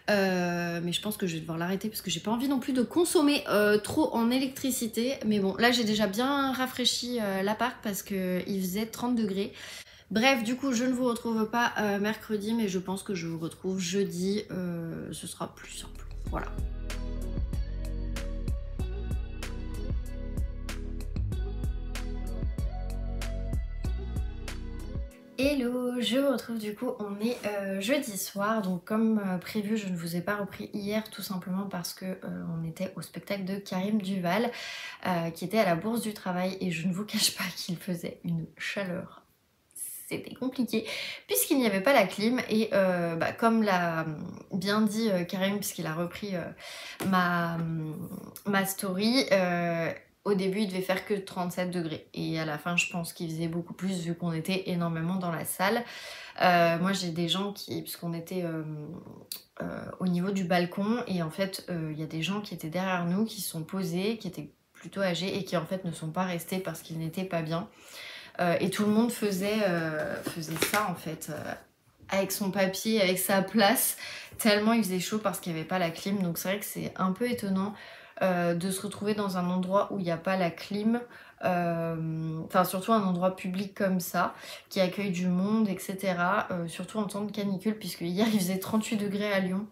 Mais je pense que je vais devoir l'arrêter parce que j'ai pas envie non plus de consommer trop en électricité. Mais bon, là j'ai déjà bien rafraîchi l'appart parce qu'il faisait 30 degrés. Bref, du coup je ne vous retrouve pas mercredi, mais je pense que je vous retrouve jeudi, ce sera plus simple. Voilà. Hello, je vous retrouve du coup, on est jeudi soir, donc comme prévu je ne vous ai pas repris hier tout simplement parce que on était au spectacle de Karim Duval qui était à la Bourse du Travail, et je ne vous cache pas qu'il faisait une chaleur, c'était compliqué puisqu'il n'y avait pas la clim, et comme l'a bien dit Karim, puisqu'il a repris ma story, au début, il devait faire que 37 degrés. Et à la fin, je pense qu'il faisait beaucoup plus vu qu'on était énormément dans la salle. Moi, j'ai des gens qui... Puisqu'on était au niveau du balcon. Et en fait, il y a des gens qui étaient derrière nous, qui se sont posés, qui étaient plutôt âgés et qui en fait ne sont pas restés parce qu'ils n'étaient pas bien. Et tout le monde faisait ça en fait. Avec son papier, avec sa place. Tellement il faisait chaud parce qu'il n'y avait pas la clim. Donc c'est vrai que c'est un peu étonnant. De se retrouver dans un endroit où il n'y a pas la clim, enfin surtout un endroit public comme ça, qui accueille du monde, etc. Surtout en temps de canicule, puisque hier il faisait 38 degrés à Lyon.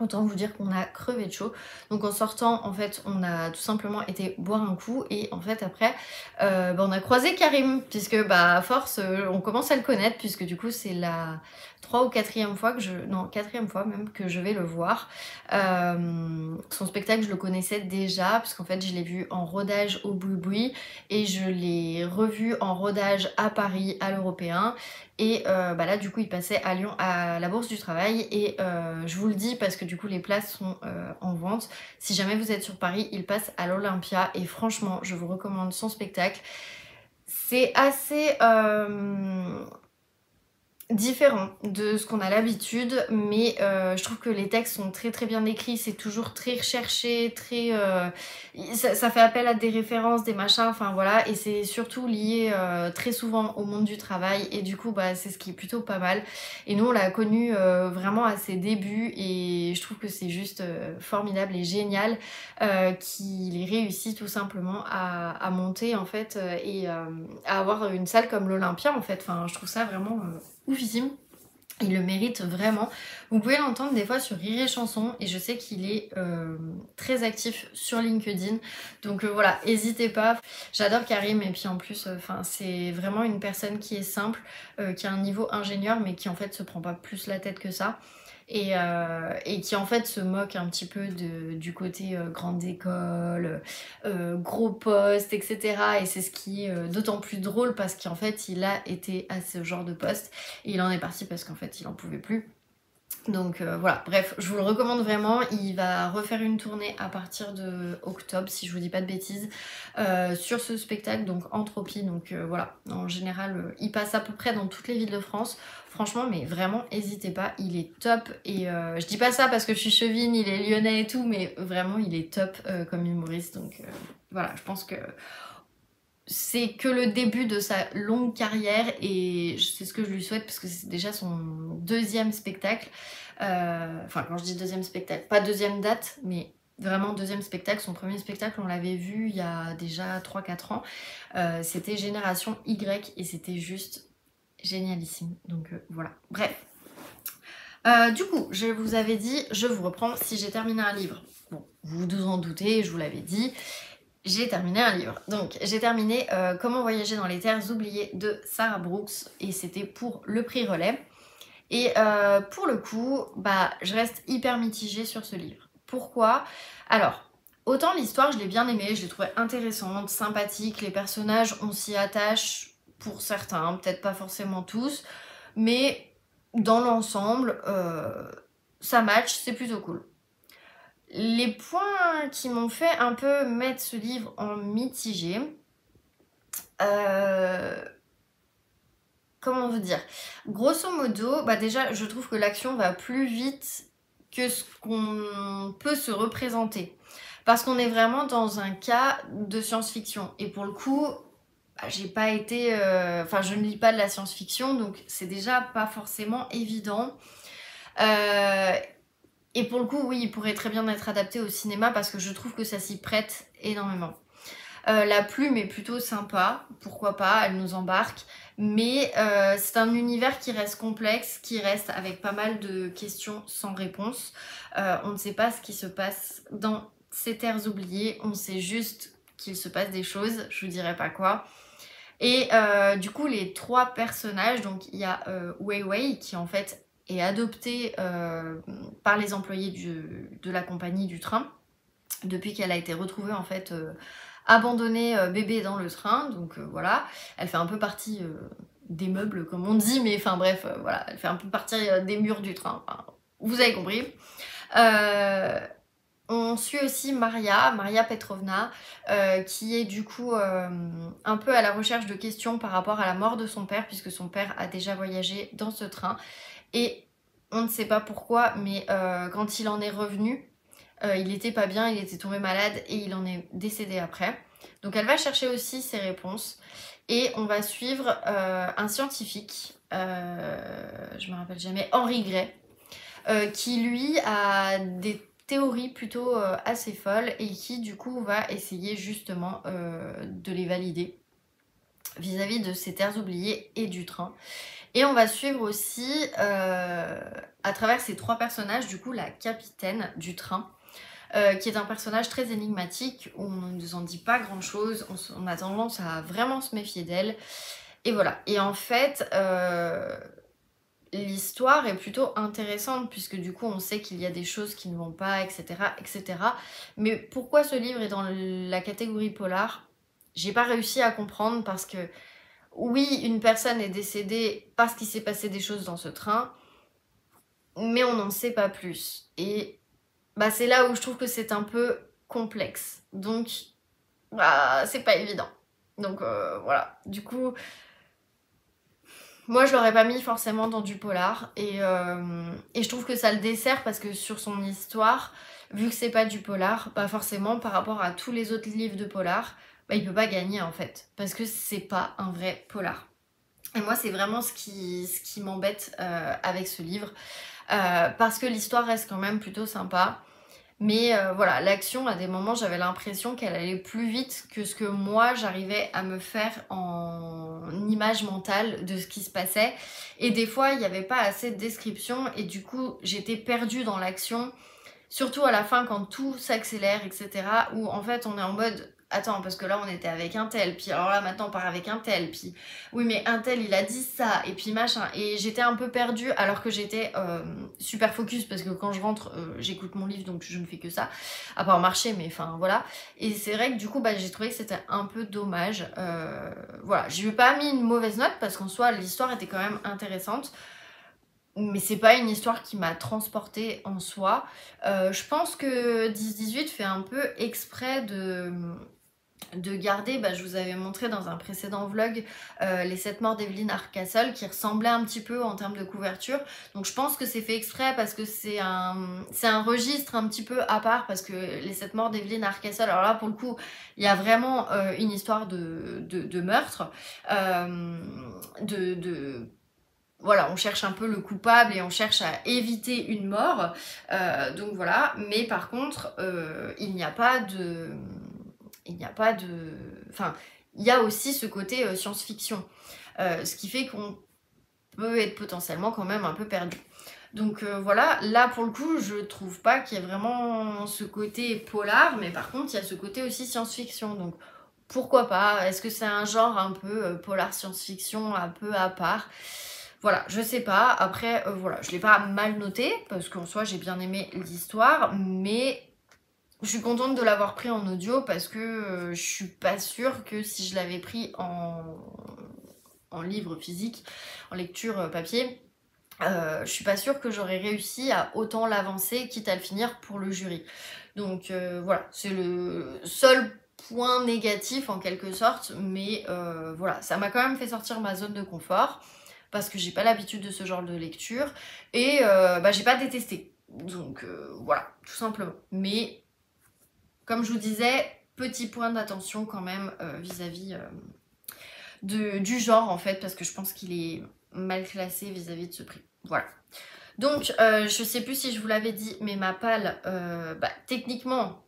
Autant vous dire qu'on a crevé de chaud. Donc en sortant, en fait, on a tout simplement été boire un coup. Et en fait, après, on a croisé Karim. Puisque, à force, on commence à le connaître. Puisque du coup, c'est la 3e ou 4e fois que non, 4e fois même que je vais le voir. Son spectacle, je le connaissais déjà. Puisqu'en fait, je l'ai vu en rodage au Boui-Boui. Et je l'ai revu en rodage à Paris, à l'Européen. Et là du coup il passait à Lyon à la Bourse du Travail, et je vous le dis parce que du coup les places sont en vente. Si jamais vous êtes sur Paris, il passe à l'Olympia, et franchement je vous recommande son spectacle. C'est assez différent de ce qu'on a l'habitude, mais je trouve que les textes sont très très bien écrits, c'est toujours très recherché, très ça fait appel à des références, des machins, enfin voilà, et c'est surtout lié très souvent au monde du travail, et du coup bah c'est ce qui est plutôt pas mal. Et nous on l'a connu vraiment à ses débuts, et je trouve que c'est juste formidable et génial qu'il ait réussi tout simplement à monter en fait et à avoir une salle comme l'Olympia en fait. Enfin je trouve ça vraiment oufissime. Il le mérite vraiment. Vous pouvez l'entendre des fois sur Rire et Chanson, et je sais qu'il est très actif sur LinkedIn. Donc voilà, n'hésitez pas. J'adore Karim, et puis en plus, c'est vraiment une personne qui est simple, qui a un niveau ingénieur, mais qui en fait se prend pas plus la tête que ça. Et qui en fait se moque un petit peu du côté grande école, gros poste, etc. Et c'est ce qui est d'autant plus drôle parce qu'en fait il a été à ce genre de poste et il en est parti parce qu'en fait il en pouvait plus. Donc voilà, bref, je vous le recommande vraiment. Il va refaire une tournée à partir de octobre, si je vous dis pas de bêtises, sur ce spectacle, donc Entropie. Donc voilà, en général, il passe à peu près dans toutes les villes de France. Franchement, mais vraiment, n'hésitez pas, il est top. Et je dis pas ça parce que je suis chevine, il est lyonnais et tout, mais vraiment, il est top comme humoriste. Donc voilà, je pense que c'est que le début de sa longue carrière, et c'est ce que je lui souhaite parce que c'est déjà son deuxième spectacle. Enfin, quand je dis deuxième spectacle, pas deuxième date, mais vraiment deuxième spectacle. Son premier spectacle, on l'avait vu il y a déjà 3-4 ans. C'était Génération Y et c'était juste génialissime. Donc voilà, bref. Du coup, je vous avais dit, je vous reprends, si j'ai terminé un livre. Bon, vous vous en doutez, je vous l'avais dit. J'ai terminé un livre. Donc, j'ai terminé Comment voyager dans les terres oubliées de Sarah Brooks, et c'était pour le prix Relais. Et pour le coup, bah, je reste hyper mitigée sur ce livre. Pourquoi? Alors, autant l'histoire, je l'ai bien aimée, je l'ai trouvée intéressante, sympathique, les personnages, on s'y attache pour certains, peut-être pas forcément tous, mais dans l'ensemble, ça match, c'est plutôt cool. Les points qui m'ont fait un peu mettre ce livre en mitigé, comment vous dire? Grosso modo, bah déjà, je trouve que l'action va plus vite que ce qu'on peut se représenter. Parce qu'on est vraiment dans un cas de science-fiction. Et pour le coup, bah, j'ai pas été... Enfin, je ne lis pas de la science-fiction, donc c'est déjà pas forcément évident. Et pour le coup, oui, il pourrait très bien être adapté au cinéma parce que je trouve que ça s'y prête énormément. La plume est plutôt sympa, pourquoi pas, elle nous embarque, mais c'est un univers qui reste complexe, qui reste avec pas mal de questions sans réponse. On ne sait pas ce qui se passe dans ces terres oubliées, on sait juste qu'il se passe des choses, je vous dirai pas quoi. Et du coup, les trois personnages, donc il y a Wei Wei qui en fait est adoptée par les employés de la compagnie du train depuis qu'elle a été retrouvée en fait abandonnée bébé dans le train. Donc voilà, elle fait un peu partie des meubles comme on dit, mais enfin bref, voilà, elle fait un peu partie des murs du train. Enfin, vous avez compris. On suit aussi Maria Petrovna, qui est du coup un peu à la recherche de questions par rapport à la mort de son père, puisque son père a déjà voyagé dans ce train. Et on ne sait pas pourquoi, mais quand il en est revenu, il était pas bien, il était tombé malade et il en est décédé après. Donc elle va chercher aussi ses réponses. Et on va suivre un scientifique, je me rappelle jamais, Henri Gray, qui lui a des théories plutôt assez folles et qui du coup va essayer justement de les valider vis-à-vis de ces terres oubliées et du train. Et on va suivre aussi à travers ces trois personnages du coup la capitaine du train, qui est un personnage très énigmatique où on ne nous en dit pas grand chose, on a tendance à vraiment se méfier d'elle. Et voilà. Et en fait, l'histoire est plutôt intéressante puisque du coup on sait qu'il y a des choses qui ne vont pas, etc. etc. Mais pourquoi ce livre est dans la catégorie polar? J'ai pas réussi à comprendre parce que oui, une personne est décédée parce qu'il s'est passé des choses dans ce train, mais on n'en sait pas plus. Et bah, c'est là où je trouve que c'est un peu complexe. Donc, bah, c'est pas évident. Donc voilà. Du coup, Moi, je l'aurais pas mis forcément dans du polar et je trouve que ça le dessert parce que sur son histoire, vu que c'est pas du polar, bah forcément par rapport à tous les autres livres de polar, bah il peut pas gagner en fait parce que c'est pas un vrai polar. Et moi, c'est vraiment ce qui m'embête avec ce livre parce que l'histoire reste quand même plutôt sympa. Mais voilà, l'action, à des moments, j'avais l'impression qu'elle allait plus vite que ce que moi, j'arrivais à me faire en image mentale de ce qui se passait. Et des fois, il n'y avait pas assez de description et du coup, j'étais perdue dans l'action. Surtout à la fin, quand tout s'accélère, etc. Où en fait, on est en mode... Attends, parce que là, on était avec un tel, puis alors là, maintenant, on part avec un tel, puis... Oui, mais un tel, il a dit ça, et puis machin. Et j'étais un peu perdue, alors que j'étais super focus, parce que quand je rentre, j'écoute mon livre, donc je ne fais que ça. À part marcher, mais enfin, voilà. Et c'est vrai que du coup, bah, j'ai trouvé que c'était un peu dommage. Voilà, je lui ai pas mis une mauvaise note, parce qu'en soi, l'histoire était quand même intéressante. Mais c'est pas une histoire qui m'a transportée en soi. Je pense que 10-18 fait un peu exprès de garder, bah, je vous avais montré dans un précédent vlog les 7 morts d'Evelyn Hardcastle qui ressemblaient un petit peu en termes de couverture. Donc je pense que c'est fait exprès parce que c'est un registre un petit peu à part parce que les 7 morts d'Evelyn Hardcastle, alors là pour le coup il y a vraiment une histoire de meurtre, voilà, on cherche un peu le coupable et on cherche à éviter une mort. Donc voilà, mais par contre, il n'y a pas de... Enfin, il y a aussi ce côté science-fiction. Ce qui fait qu'on peut être potentiellement quand même un peu perdu. Donc voilà, là pour le coup, je trouve pas qu'il y ait vraiment ce côté polar, mais par contre, il y a ce côté aussi science-fiction. Donc pourquoi pas? Est-ce que c'est un genre un peu polar science-fiction, un peu à part? Voilà, je sais pas. Après, voilà, je l'ai pas mal noté parce qu'en soi, j'ai bien aimé l'histoire, mais je suis contente de l'avoir pris en audio parce que je suis pas sûre que si je l'avais pris en livre physique, en lecture papier, je suis pas sûre que j'aurais réussi à autant l'avancer, quitte à le finir pour le jury. Donc voilà, c'est le seul point négatif en quelque sorte, mais voilà, ça m'a quand même fait sortir ma zone de confort parce que j'ai pas l'habitude de ce genre de lecture et bah, j'ai pas détesté. Donc voilà, tout simplement. Mais comme je vous disais, petit point d'attention quand même vis-à-vis du genre en fait, parce que je pense qu'il est mal classé vis-à-vis de ce prix. Voilà. Donc je sais plus si je vous l'avais dit, mais ma palle, bah, techniquement,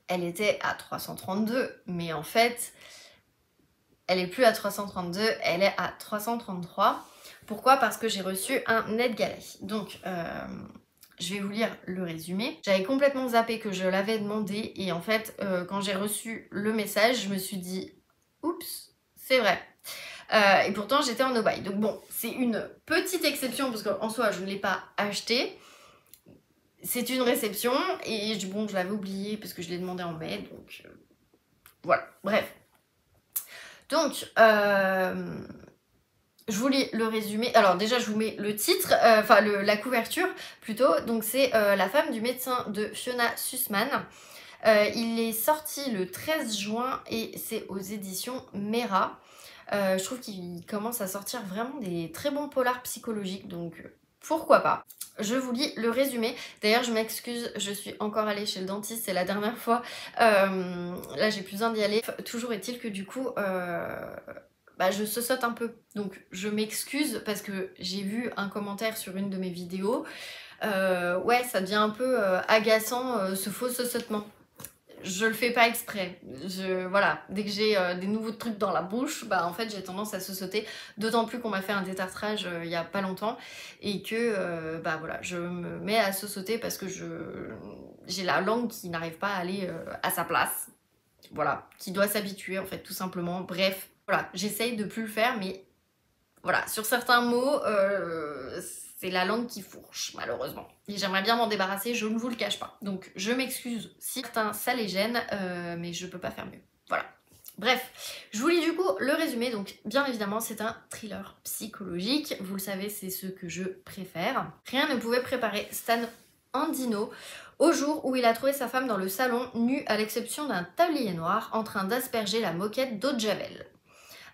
elle était à 332, mais en fait, elle est plus à 332, elle est à 333. Pourquoi? Parce que j'ai reçu un NetGalley. Donc, je vais vous lire le résumé. J'avais complètement zappé que je l'avais demandé et en fait, quand j'ai reçu le message, je me suis dit « Oups, c'est vrai ». Et pourtant, j'étais en no-buy. Donc bon, c'est une petite exception parce qu'en soi, je ne l'ai pas acheté. C'est une réception et bon, je l'avais oublié parce que je l'ai demandé en mai. Donc voilà, bref. Donc, je vous lis le résumé. Alors déjà, je vous mets le titre, enfin la couverture plutôt. Donc c'est La femme du médecin de Fiona Sussman. Il est sorti le 13 juin et c'est aux éditions Mera. Je trouve qu'il commence à sortir vraiment des très bons polars psychologiques, donc pourquoi pas. Je vous lis le résumé. D'ailleurs, je m'excuse, je suis encore allée chez le dentiste, c'est la dernière fois. Là, j'ai plus besoin d'y aller. Toujours est-il que du coup, bah, je saute un peu. Donc, je m'excuse parce que j'ai vu un commentaire sur une de mes vidéos. Ouais, ça devient un peu agaçant ce faux sautement. Je le fais pas exprès. Voilà, dès que j'ai des nouveaux trucs dans la bouche, bah en fait j'ai tendance à sauter. D'autant plus qu'on m'a fait un détartrage il y a pas longtemps et que bah voilà, je me mets à sauter parce que j'ai la langue qui n'arrive pas à aller à sa place. Voilà, qui doit s'habituer en fait tout simplement. Bref, voilà, j'essaye de plus le faire, mais voilà, sur certains mots, c'est la langue qui fourche, malheureusement. Et j'aimerais bien m'en débarrasser, je ne vous le cache pas. Donc je m'excuse si certains ça les gêne, mais je peux pas faire mieux. Voilà. Bref, je vous lis du coup le résumé. Donc bien évidemment, c'est un thriller psychologique. Vous le savez, c'est ce que je préfère. Rien ne pouvait préparer Stan Andino au jour où il a trouvé sa femme dans le salon, nue à l'exception d'un tablier noir, en train d'asperger la moquette d'eau de javel.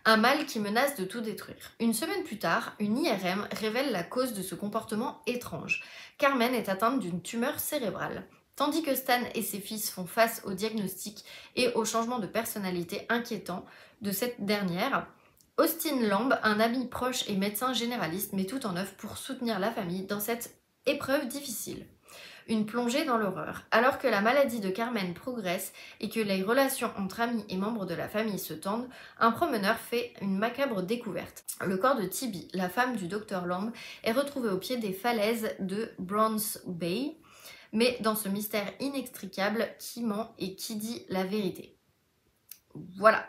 un mal qui menace de tout détruire. Une semaine plus tard, une IRM révèle la cause de ce comportement étrange. Carmen est atteinte d'une tumeur cérébrale. Tandis que Stan et ses fils font face au diagnostic et au changement de personnalité inquiétant de cette dernière, Austin Lamb, un ami proche et médecin généraliste, met tout en œuvre pour soutenir la famille dans cette épreuve difficile. Une plongée dans l'horreur. Alors que la maladie de Carmen progresse et que les relations entre amis et membres de la famille se tendent, un promeneur fait une macabre découverte. Le corps de Tibby, la femme du docteur Lamb, est retrouvé au pied des falaises de Browns Bay, mais dans ce mystère inextricable, qui ment et qui dit la vérité. Voilà.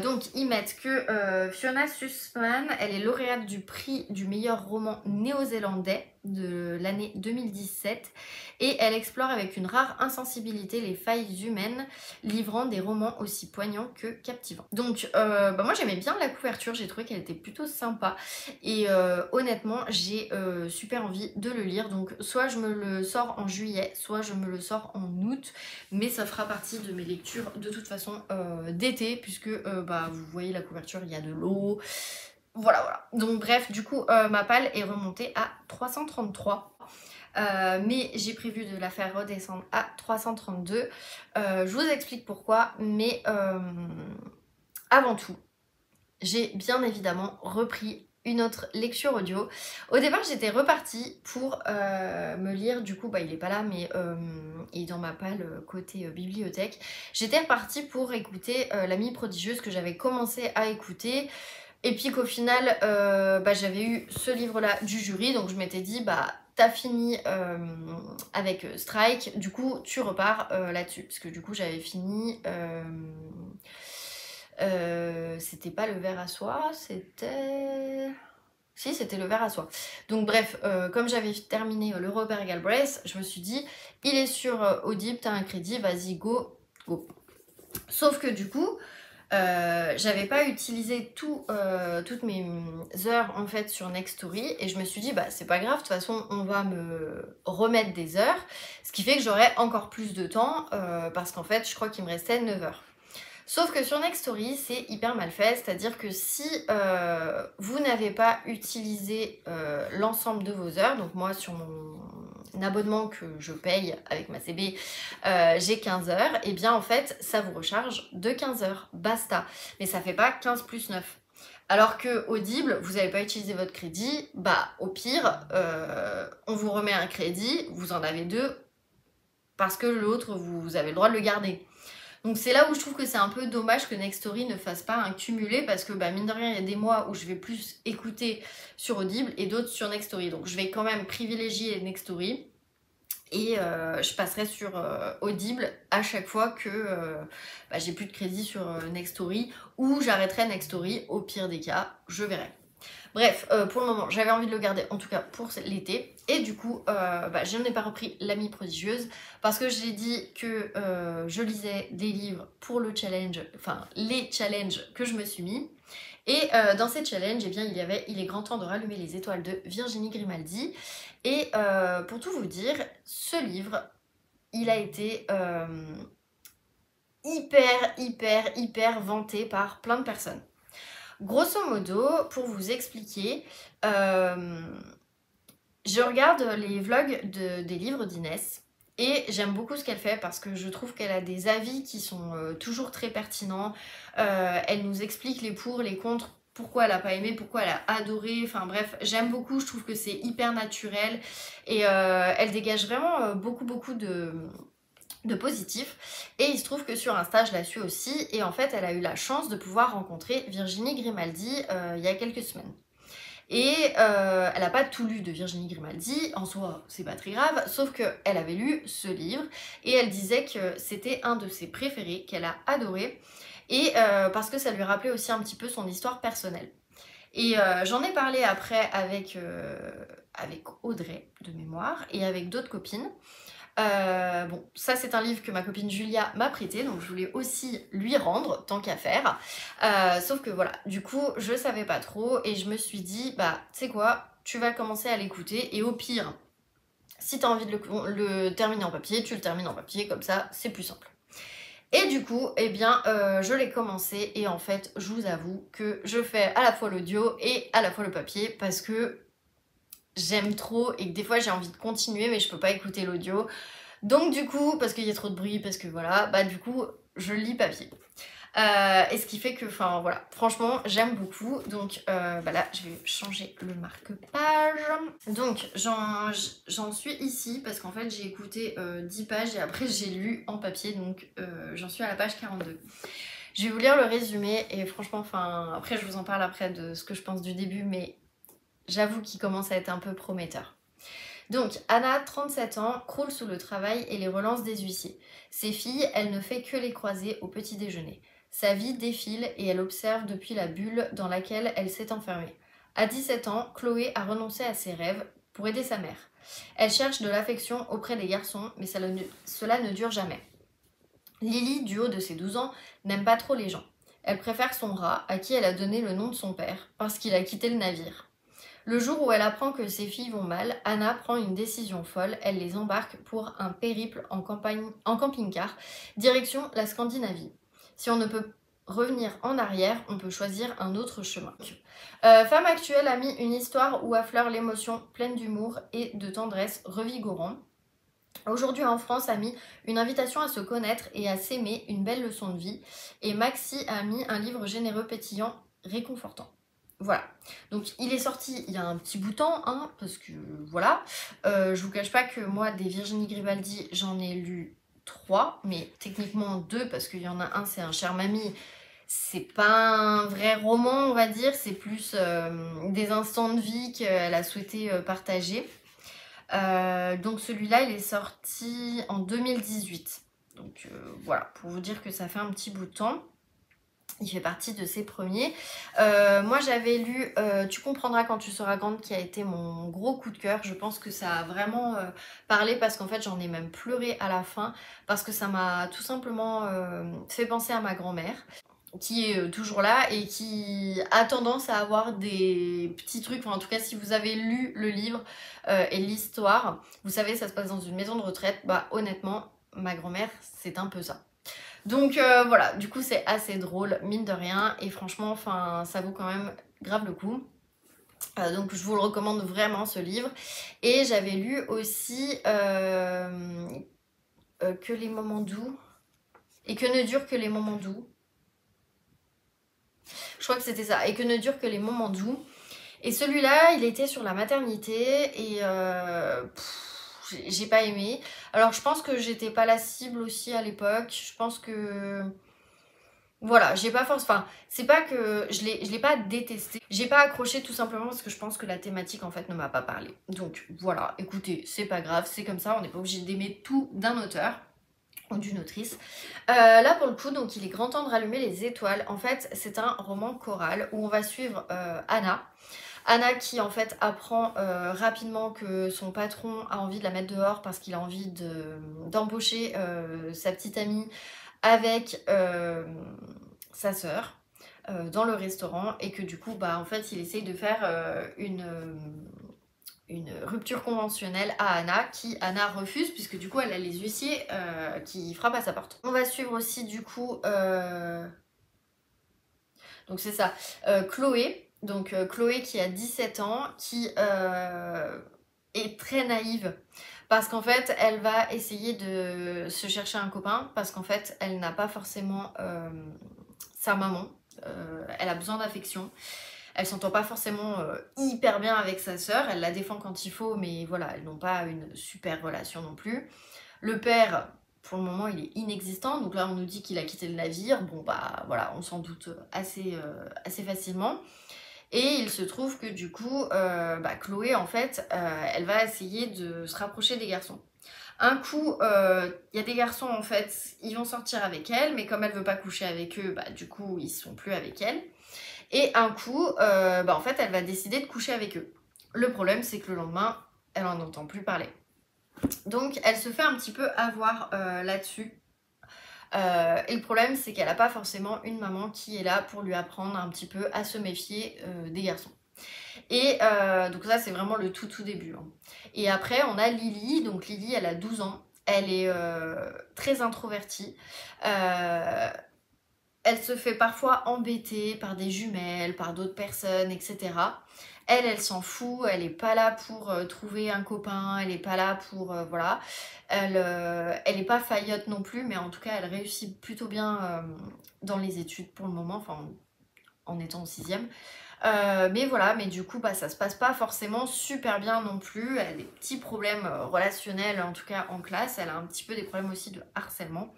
Donc ils mettent que Fiona Sussman, elle est lauréate du prix du meilleur roman néo-zélandais de l'année 2017 et elle explore avec une rare insensibilité les failles humaines, livrant des romans aussi poignants que captivants. Donc moi j'aimais bien la couverture, j'ai trouvé qu'elle était plutôt sympa et honnêtement j'ai super envie de le lire, donc soit je me le sors en juillet, soit je me le sors en août, mais ça fera partie de mes lectures de toute façon d'été, puisque vous voyez la couverture, il y a de l'eau. Voilà. Donc bref, du coup, ma palle est remontée à 333. Mais j'ai prévu de la faire redescendre à 332. Je vous explique pourquoi, mais avant tout, j'ai bien évidemment repris une autre lecture audio. Au départ, j'étais repartie pour me lire, du coup, il est pas là, mais il est dans ma palle côté bibliothèque. J'étais repartie pour écouter L'Amie prodigieuse que j'avais commencé à écouter. Et puis qu'au final, j'avais eu ce livre-là du jury, donc je m'étais dit, t'as fini avec Strike, du coup, tu repars là-dessus. Parce que du coup, j'avais fini... c'était pas le verre à soie, c'était... Si, c'était le verre à soie. Donc bref, comme j'avais terminé le Robert Galbraith, je me suis dit, il est sur Audible, t'as un crédit, vas-y, go. Sauf que du coup, j'avais pas utilisé toutes mes heures en fait sur Nextory et je me suis dit c'est pas grave, de toute façon on va me remettre des heures, ce qui fait que j'aurai encore plus de temps parce qu'en fait je crois qu'il me restait 9 heures. Sauf que sur Nextory, c'est hyper mal fait, c'est-à-dire que si vous n'avez pas utilisé l'ensemble de vos heures, donc moi sur mon abonnement que je paye avec ma CB, j'ai 15 heures, et bien en fait ça vous recharge de 15 heures, basta. Mais ça fait pas 15 plus 9. Alors que Audible, vous n'avez pas utilisé votre crédit, au pire, on vous remet un crédit, vous en avez 2, parce que l'autre, vous avez le droit de le garder. Donc c'est là où je trouve que c'est un peu dommage que Nextory ne fasse pas un cumulé parce que mine de rien il y a des mois où je vais plus écouter sur Audible et d'autres sur Nextory. Donc je vais quand même privilégier Nextory et je passerai sur Audible à chaque fois que j'ai plus de crédit sur Nextory ou j'arrêterai Nextory, au pire des cas, je verrai. Bref, pour le moment, j'avais envie de le garder, en tout cas pour l'été. Et du coup, je n'ai pas repris L'Amie prodigieuse parce que j'ai dit que je lisais des livres pour le challenge, enfin les challenges que je me suis mis. Et dans ces challenges, eh bien, il y avait « Il est grand temps de rallumer les étoiles » de Virginie Grimaldi. Et pour tout vous dire, ce livre, il a été hyper vanté par plein de personnes. Grosso modo, pour vous expliquer, je regarde les vlogs des livres d'Inès et j'aime beaucoup ce qu'elle fait parce que je trouve qu'elle a des avis qui sont toujours très pertinents. Elle nous explique les pour, les contre, pourquoi elle n'a pas aimé, pourquoi elle a adoré, enfin bref, j'aime beaucoup, je trouve que c'est hyper naturel et elle dégage vraiment beaucoup de positif. Et il se trouve que sur Insta, je la suis aussi. Et en fait, elle a eu la chance de pouvoir rencontrer Virginie Grimaldi il y a quelques semaines. Et elle n'a pas tout lu de Virginie Grimaldi, en soi c'est pas très grave, sauf qu'elle avait lu ce livre et elle disait que c'était un de ses préférés, qu'elle a adoré, et parce que ça lui rappelait aussi un petit peu son histoire personnelle. Et j'en ai parlé après avec Audrey de mémoire et avec d'autres copines. Ça c'est un livre que ma copine Julia m'a prêté, donc je voulais aussi lui rendre tant qu'à faire, sauf que voilà, du coup je savais pas trop et je me suis dit tu sais quoi, tu vas commencer à l'écouter et au pire si t'as envie de le terminer en papier, tu le termines en papier, comme ça c'est plus simple. Et du coup, eh bien, je l'ai commencé et en fait, je vous avoue que je fais à la fois l'audio et à la fois le papier parce que j'aime trop et que des fois j'ai envie de continuer mais je peux pas écouter l'audio. Donc du coup, parce qu'il y a trop de bruit, parce que voilà, bah du coup, je lis papier. Et ce qui fait que, enfin voilà, franchement, j'aime beaucoup. Donc bah là, je vais changer le marque-page. Donc j'en suis ici parce qu'en fait, j'ai écouté 10 pages et après j'ai lu en papier. Donc j'en suis à la page 42. Je vais vous lire le résumé et franchement, enfin, après je vous en parle après de ce que je pense du début, mais j'avoue qu'il commence à être un peu prometteur. Donc, Anna, 37 ans, croule sous le travail et les relances des huissiers. Ses filles, elle ne fait que les croiser au petit déjeuner. Sa vie défile et elle observe depuis la bulle dans laquelle elle s'est enfermée. À 17 ans, Chloé a renoncé à ses rêves pour aider sa mère. Elle cherche de l'affection auprès des garçons, mais cela ne dure jamais. Lily, du haut de ses 12 ans, n'aime pas trop les gens. Elle préfère son rat, à qui elle a donné le nom de son père, parce qu'il a quitté le navire. Le jour où elle apprend que ses filles vont mal, Anna prend une décision folle. Elle les embarque pour un périple en camping-car, direction la Scandinavie. Si on ne peut revenir en arrière, on peut choisir un autre chemin. Femme actuelle a mis une histoire où affleure l'émotion, pleine d'humour et de tendresse revigorant. Aujourd'hui en France a mis une invitation à se connaître et à s'aimer, une belle leçon de vie. Et Maxi a mis un livre généreux, pétillant, réconfortant. Voilà, donc il est sorti il y a un petit bout de temps, hein, parce que voilà, je vous cache pas que moi des Virginie Grimaldi j'en ai lu 3, mais techniquement 2 parce qu'il y en a un c'est un cher mamie, c'est pas un vrai roman on va dire, c'est plus des instants de vie qu'elle a souhaité partager. Donc celui-là il est sorti en 2018, donc voilà, pour vous dire que ça fait un petit bout de temps. Il fait partie de ses premiers. Moi j'avais lu Tu comprendras quand tu seras grande, qui a été mon gros coup de cœur. Je pense que ça a vraiment parlé parce qu'en fait j'en ai même pleuré à la fin parce que ça m'a tout simplement fait penser à ma grand-mère qui est toujours là et qui a tendance à avoir des petits trucs, enfin, en tout cas si vous avez lu le livre et l'histoire, vous savez ça se passe dans une maison de retraite, bah honnêtement ma grand-mère c'est un peu ça. Donc voilà, du coup c'est assez drôle, mine de rien, et franchement, enfin, ça vaut quand même grave le coup. Donc je vous le recommande vraiment ce livre. Et j'avais lu aussi Que les moments doux, et que ne durent que les moments doux. Je crois que c'était ça, et que ne durent que les moments doux. Et celui-là, il était sur la maternité, et j'ai pas aimé. Alors je pense que j'étais pas la cible aussi à l'époque, je pense que... Voilà, j'ai pas force, enfin, c'est pas que je l'ai pas détesté, j'ai pas accroché tout simplement parce que je pense que la thématique en fait ne m'a pas parlé. Donc voilà, écoutez, c'est pas grave, c'est comme ça, on n'est pas obligé d'aimer tout d'un auteur ou d'une autrice. Là pour le coup, donc il est grand temps de rallumer les étoiles. En fait, c'est un roman choral où on va suivre Anna. Anna qui en fait apprend rapidement que son patron a envie de la mettre dehors parce qu'il a envie d'embaucher sa petite amie avec sa sœur dans le restaurant et que du coup bah en fait il essaye de faire une rupture conventionnelle à Anna qui Anna refuse puisque du coup elle a les huissiers qui frappent à sa porte. On va suivre aussi du coup donc c'est ça Chloé, donc Chloé qui a 17 ans, qui est très naïve parce qu'en fait elle va essayer de se chercher un copain parce qu'en fait elle n'a pas forcément sa maman, elle a besoin d'affection, elle s'entend pas forcément hyper bien avec sa sœur, elle la défend quand il faut mais voilà, elles n'ont pas une super relation non plus. Le père pour le moment il est inexistant, donc là on nous dit qu'il a quitté le navire, bon bah voilà on s'en doute assez facilement. Et il se trouve que du coup, Chloé, en fait, elle va essayer de se rapprocher des garçons. Un coup, il y a des garçons, en fait, ils vont sortir avec elle, mais comme elle veut pas coucher avec eux, du coup, ils sont plus avec elle. Et un coup, en fait, elle va décider de coucher avec eux. Le problème, c'est que le lendemain, elle en entend plus parler. Donc, elle se fait un petit peu avoir là-dessus. Et le problème, c'est qu'elle n'a pas forcément une maman qui est là pour lui apprendre un petit peu à se méfier des garçons. Et donc ça, c'est vraiment le tout début. Hein. Et après, on a Lily. Donc Lily, elle a 12 ans. Elle est très introvertie. Elle se fait parfois embêter par des jumelles, par d'autres personnes, etc. Elle s'en fout, elle n'est pas là pour trouver un copain, elle n'est pas là pour... voilà. Elle n'est pas faillotte non plus, mais en tout cas, elle réussit plutôt bien dans les études pour le moment, enfin, en étant au 6e. Mais voilà, mais du coup, bah, ça se passe pas forcément super bien non plus. Elle a des petits problèmes relationnels, en tout cas en classe. Elle a un petit peu des problèmes aussi de harcèlement.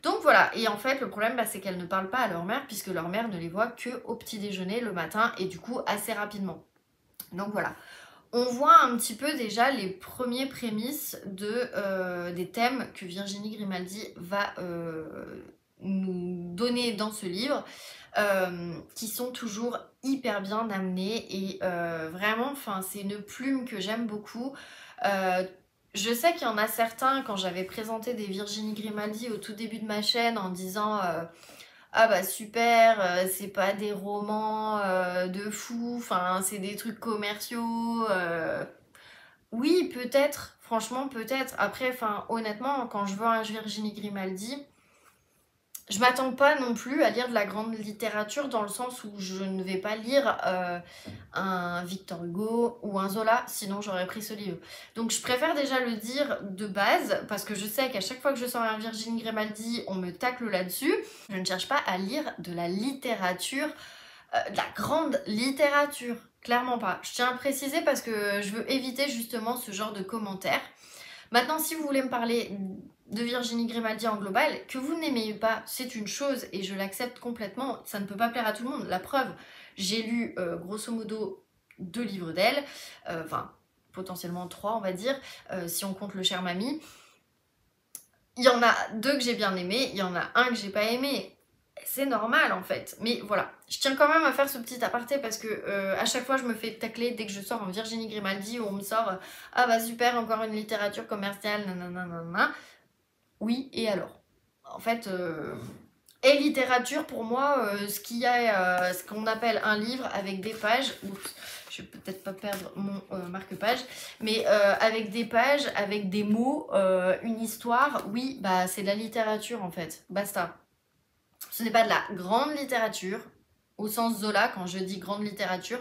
Donc voilà, et en fait le problème c'est qu'elles ne parlent pas à leur mère puisque leur mère ne les voit que au petit déjeuner le matin et du coup assez rapidement. Donc voilà, on voit un petit peu déjà les premiers prémices des thèmes que Virginie Grimaldi va nous donner dans ce livre, qui sont toujours hyper bien amenés et vraiment, c'est une plume que j'aime beaucoup. Je sais qu'il y en a certains, quand j'avais présenté des Virginie Grimaldi au tout début de ma chaîne en disant ah bah super, c'est pas des romans de fou, enfin c'est des trucs commerciaux. Oui, peut-être, franchement peut-être. Après, honnêtement, quand je vois un Virginie Grimaldi, je m'attends pas non plus à lire de la grande littérature dans le sens où je ne vais pas lire un Victor Hugo ou un Zola, sinon j'aurais pris ce livre. Donc je préfère déjà le dire de base, parce que je sais qu'à chaque fois que je sors un Virginie Grimaldi, on me tacle là-dessus. Je ne cherche pas à lire de la littérature, de la grande littérature, clairement pas. Je tiens à préciser parce que je veux éviter justement ce genre de commentaires. Maintenant, si vous voulez me parler de Virginie Grimaldi en global, que vous n'aimez pas, c'est une chose et je l'accepte complètement, ça ne peut pas plaire à tout le monde. La preuve, j'ai lu grosso modo 2 livres d'elle, enfin potentiellement 3 on va dire, si on compte Le Cher Mamie. Il y en a 2 que j'ai bien aimé, il y en a un que j'ai pas aimé. C'est normal en fait, mais voilà, je tiens quand même à faire ce petit aparté parce que à chaque fois je me fais tacler dès que je sors en Virginie Grimaldi où on me sort ah bah super, encore une littérature commerciale, nanana. Oui, et alors? En fait, et littérature pour moi, ce qu'on appelle un livre avec des pages, oups, je vais peut-être pas perdre mon marque-page, mais avec des pages, avec des mots, une histoire, oui, bah c'est de la littérature en fait, basta. Ce n'est pas de la grande littérature, au sens Zola, quand je dis grande littérature,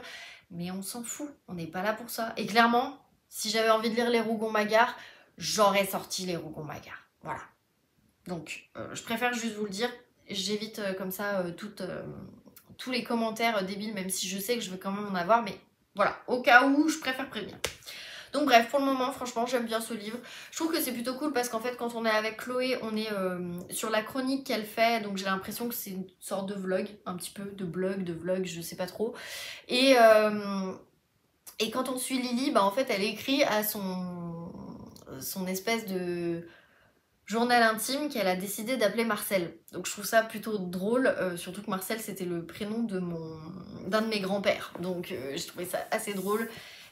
mais on s'en fout, on n'est pas là pour ça. Et clairement, si j'avais envie de lire les Rougon-Macquart, j'aurais sorti les Rougon-Macquart. Voilà. Donc, je préfère juste vous le dire, j'évite comme ça tous les commentaires débiles, même si je sais que je veux quand même en avoir, mais voilà, au cas où, je préfère prévenir. Donc bref, pour le moment, franchement, j'aime bien ce livre. Je trouve que c'est plutôt cool parce qu'en fait, quand on est avec Chloé, on est sur la chronique qu'elle fait. Donc j'ai l'impression que c'est une sorte de vlog, un petit peu de blog, de vlog, je sais pas trop. Et quand on suit Lily, bah en fait, elle écrit à son espèce de journal intime qu'elle a décidé d'appeler Marcel. Donc je trouve ça plutôt drôle, surtout que Marcel, c'était le prénom d'un de mes grands-pères. Donc j'ai trouvé ça assez drôle.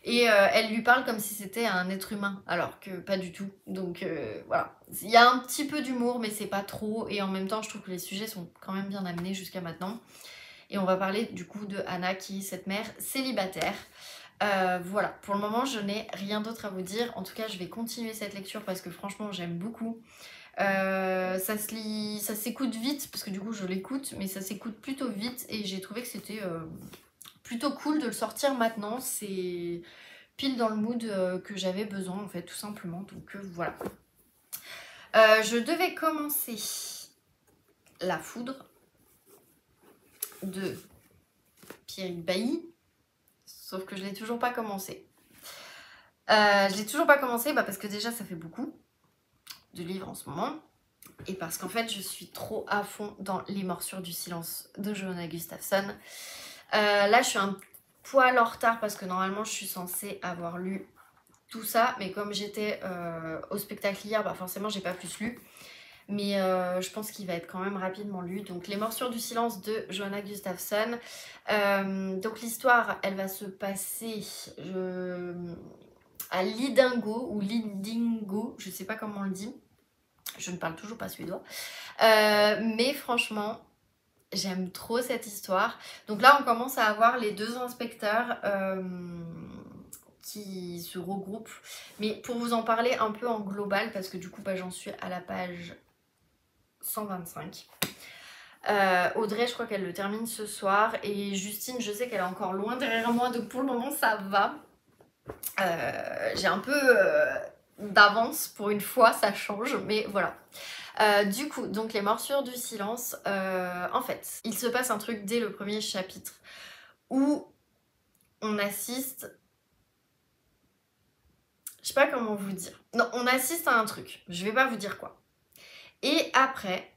Et elle lui parle comme si c'était un être humain, alors que pas du tout. Donc voilà, il y a un petit peu d'humour, mais c'est pas trop. Et en même temps, je trouve que les sujets sont quand même bien amenés jusqu'à maintenant. Et on va parler du coup de Anna, qui est cette mère célibataire. Voilà, pour le moment, je n'ai rien d'autre à vous dire. En tout cas, je vais continuer cette lecture parce que franchement, j'aime beaucoup. Ça s'écoute vite, parce que du coup, je l'écoute, mais ça s'écoute plutôt vite. Et j'ai trouvé que c'était... plutôt cool de le sortir maintenant, c'est pile dans le mood que j'avais besoin en fait, tout simplement, donc voilà. Je devais commencer La Foudre de Pierrick Bailly, sauf que je l'ai toujours pas commencé. Je l'ai toujours pas commencé parce que déjà ça fait beaucoup de livres en ce moment, et parce qu'en fait je suis trop à fond dans Les Morsures du Silence de Johanna Gustafsson. Là je suis un poil en retard parce que normalement je suis censée avoir lu tout ça, mais comme j'étais au spectacle hier, forcément j'ai pas plus lu, mais je pense qu'il va être quand même rapidement lu. Donc Les Morsures du Silence de Johanna Gustafsson. Donc l'histoire, elle va se passer à Lidingo ou Lidingo, je sais pas comment on le dit, je ne parle toujours pas suédois, mais franchement j'aime trop cette histoire. Donc là, on commence à avoir les 2 inspecteurs qui se regroupent. Mais pour vous en parler un peu en global, parce que du coup j'en suis à la page 125. Audrey, je crois qu'elle le termine ce soir. Et Justine, je sais qu'elle est encore loin derrière moi, donc pour le moment ça va. J'ai un peu d'avance pour une fois, ça change, mais voilà. Du coup, donc les morsures du silence, en fait, il se passe un truc dès le premier chapitre où on assiste... Je sais pas comment vous dire. Non, on assiste à un truc, je vais pas vous dire quoi. Et après,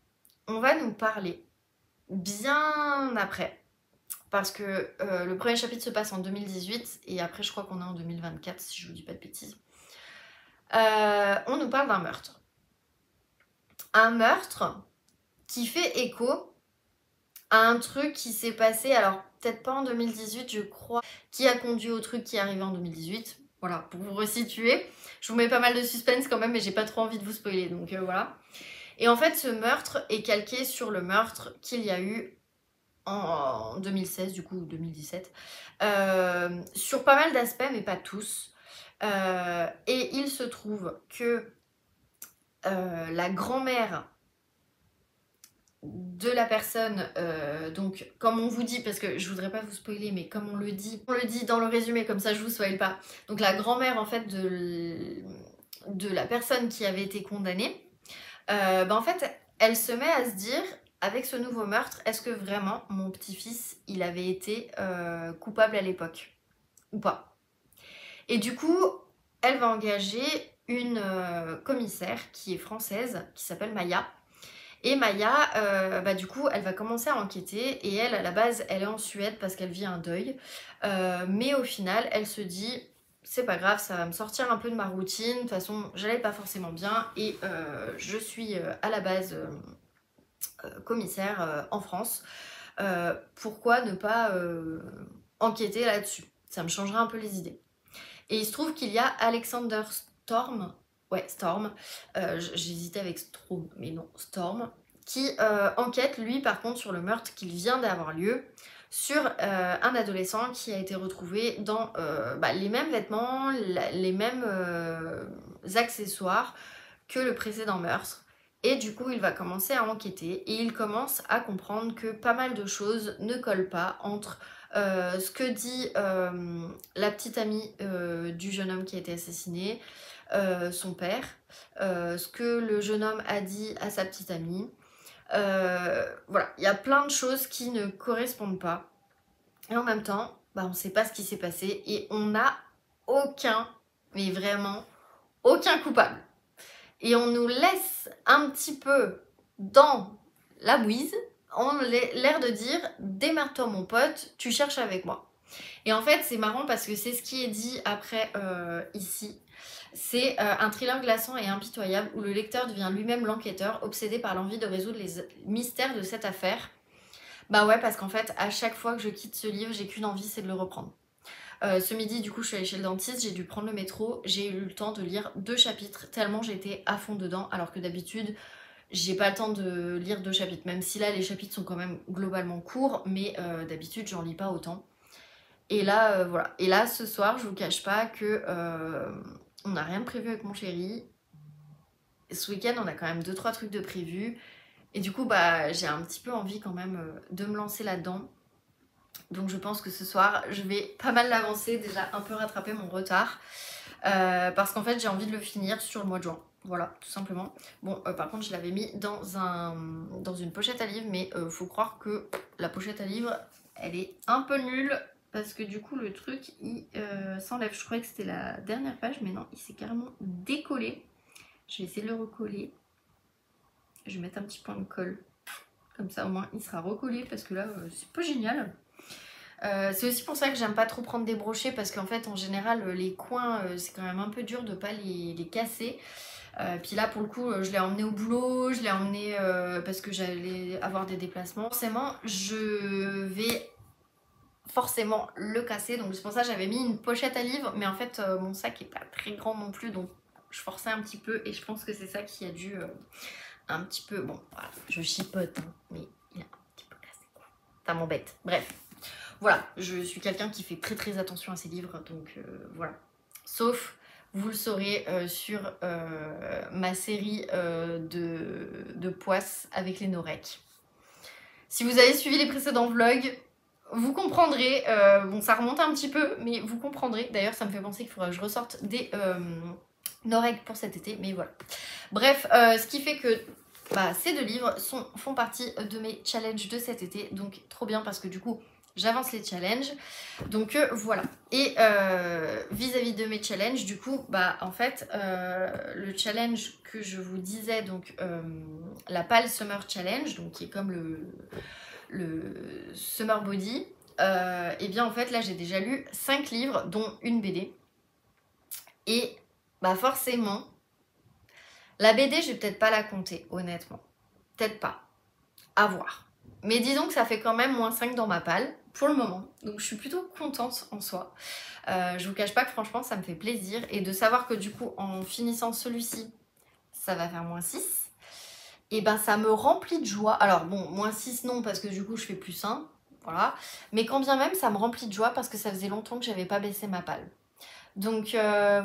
on va nous parler bien après, parce que le premier chapitre se passe en 2018 et après je crois qu'on est en 2024 si je vous dis pas de bêtises. On nous parle d'un meurtre. Un meurtre qui fait écho à un truc qui s'est passé, alors peut-être pas en 2018 je crois, qui a conduit au truc qui est arrivé en 2018. Voilà, pour vous resituer. Je vous mets pas mal de suspense quand même, mais j'ai pas trop envie de vous spoiler, donc voilà. Et en fait, ce meurtre est calqué sur le meurtre qu'il y a eu en 2016, du coup, 2017. Sur pas mal d'aspects, mais pas tous. Et il se trouve que la grand-mère de la personne, donc comme on vous dit, parce que je voudrais pas vous spoiler, mais comme on le dit dans le résumé, comme ça je vous spoil pas. Donc la grand-mère en fait de la personne qui avait été condamnée, en fait elle se met à se dire, avec ce nouveau meurtre, est-ce que vraiment mon petit-fils il avait été coupable à l'époque ou pas? Et du coup elle va engager une commissaire qui est française, qui s'appelle Maya. Et Maya, du coup, elle va commencer à enquêter et elle, à la base, elle est en Suède parce qu'elle vit un deuil. Mais au final, elle se dit, c'est pas grave, ça va me sortir un peu de ma routine. De toute façon, j'allais pas forcément bien et je suis à la base commissaire en France. Pourquoi ne pas enquêter là-dessus? Ça me changera un peu les idées. Et il se trouve qu'il y a Alexander Storm, ouais Storm, j'hésitais avec Storm, mais non, Storm, qui enquête lui par contre sur le meurtre qui vient d'avoir lieu sur un adolescent qui a été retrouvé dans les mêmes vêtements, les mêmes accessoires que le précédent meurtre. Et du coup, il va commencer à enquêter et il commence à comprendre que pas mal de choses ne collent pas entre ce que dit la petite amie du jeune homme qui a été assassiné, son père, ce que le jeune homme a dit à sa petite amie. Voilà, il y a plein de choses qui ne correspondent pas. Et en même temps, on ne sait pas ce qui s'est passé et on n'a aucun, mais vraiment aucun coupable. Et on nous laisse un petit peu dans la bouise, on a l'air de dire « démerde-toi mon pote, tu cherches avec moi ». Et en fait c'est marrant parce que c'est ce qui est dit après ici. C'est un thriller glaçant et impitoyable où le lecteur devient lui-même l'enquêteur, obsédé par l'envie de résoudre les mystères de cette affaire. Bah ouais, parce qu'en fait à chaque fois que je quitte ce livre, j'ai qu'une envie, c'est de le reprendre. Ce midi, du coup, je suis allée chez le dentiste, j'ai dû prendre le métro, j'ai eu le temps de lire 2 chapitres, tellement j'étais à fond dedans, alors que d'habitude, j'ai pas le temps de lire 2 chapitres, même si là, les chapitres sont quand même globalement courts, mais d'habitude, j'en lis pas autant. Et là, voilà. Et là, ce soir, je vous cache pas que on n'a rien prévu avec mon chéri. Ce week-end, on a quand même 2-3 trucs de prévus. Et du coup, j'ai un petit peu envie quand même de me lancer là-dedans. Donc je pense que ce soir, je vais pas mal l'avancer, déjà un peu rattraper mon retard. Parce qu'en fait, j'ai envie de le finir sur le mois de juin. Voilà, tout simplement. Bon, par contre, je l'avais mis dans une pochette à livre, mais faut croire que la pochette à livre, elle est un peu nulle. Parce que du coup, le truc, il s'enlève. Je croyais que c'était la dernière page, mais non, il s'est carrément décollé. Je vais essayer de le recoller. Je vais mettre un petit point de colle. Comme ça, au moins, il sera recollé, parce que là, c'est pas génial. C'est aussi pour ça que j'aime pas trop prendre des brochets parce qu'en fait en général les coins c'est quand même un peu dur de pas les casser. Puis là pour le coup je l'ai emmené au boulot, je l'ai emmené parce que j'allais avoir des déplacements. Forcément je vais forcément le casser, donc c'est pour ça que j'avais mis une pochette à livres, mais en fait mon sac est pas très grand non plus, donc je forçais un petit peu et je pense que c'est ça qui a dû un petit peu, bon voilà, je chipote hein, mais il a un petit peu cassé quoi. Ça m'embête, bref. Voilà, je suis quelqu'un qui fait très attention à ses livres, donc voilà. sauf vous le saurez sur ma série de poisses avec les Norek. Si vous avez suivi les précédents vlogs, vous comprendrez, bon ça remonte un petit peu, mais vous comprendrez. D'ailleurs ça me fait penser qu'il faudra que je ressorte des Norek pour cet été, mais voilà. Bref, ce qui fait que bah, ces 2 livres font partie de mes challenges de cet été, donc trop bien parce que du coup j'avance les challenges, donc voilà. Et vis-à-vis de mes challenges, du coup, bah en fait, le challenge que je vous disais, donc la Pale Summer Challenge, donc qui est comme le Summer Body, et bien en fait là j'ai déjà lu 5 livres, dont une BD, et bah forcément, la BD je vais peut-être pas la compter, honnêtement, peut-être pas, à voir. Mais disons que ça fait quand même -5 dans ma palle, pour le moment. Donc je suis plutôt contente en soi. Je vous cache pas que franchement ça me fait plaisir. Et de savoir que du coup en finissant celui-ci, ça va faire -6. Et ben ça me remplit de joie. Alors bon, -6 non parce que du coup je fais +1. Voilà. Mais quand bien même ça me remplit de joie parce que ça faisait longtemps que j'avais pas baissé ma palle. Donc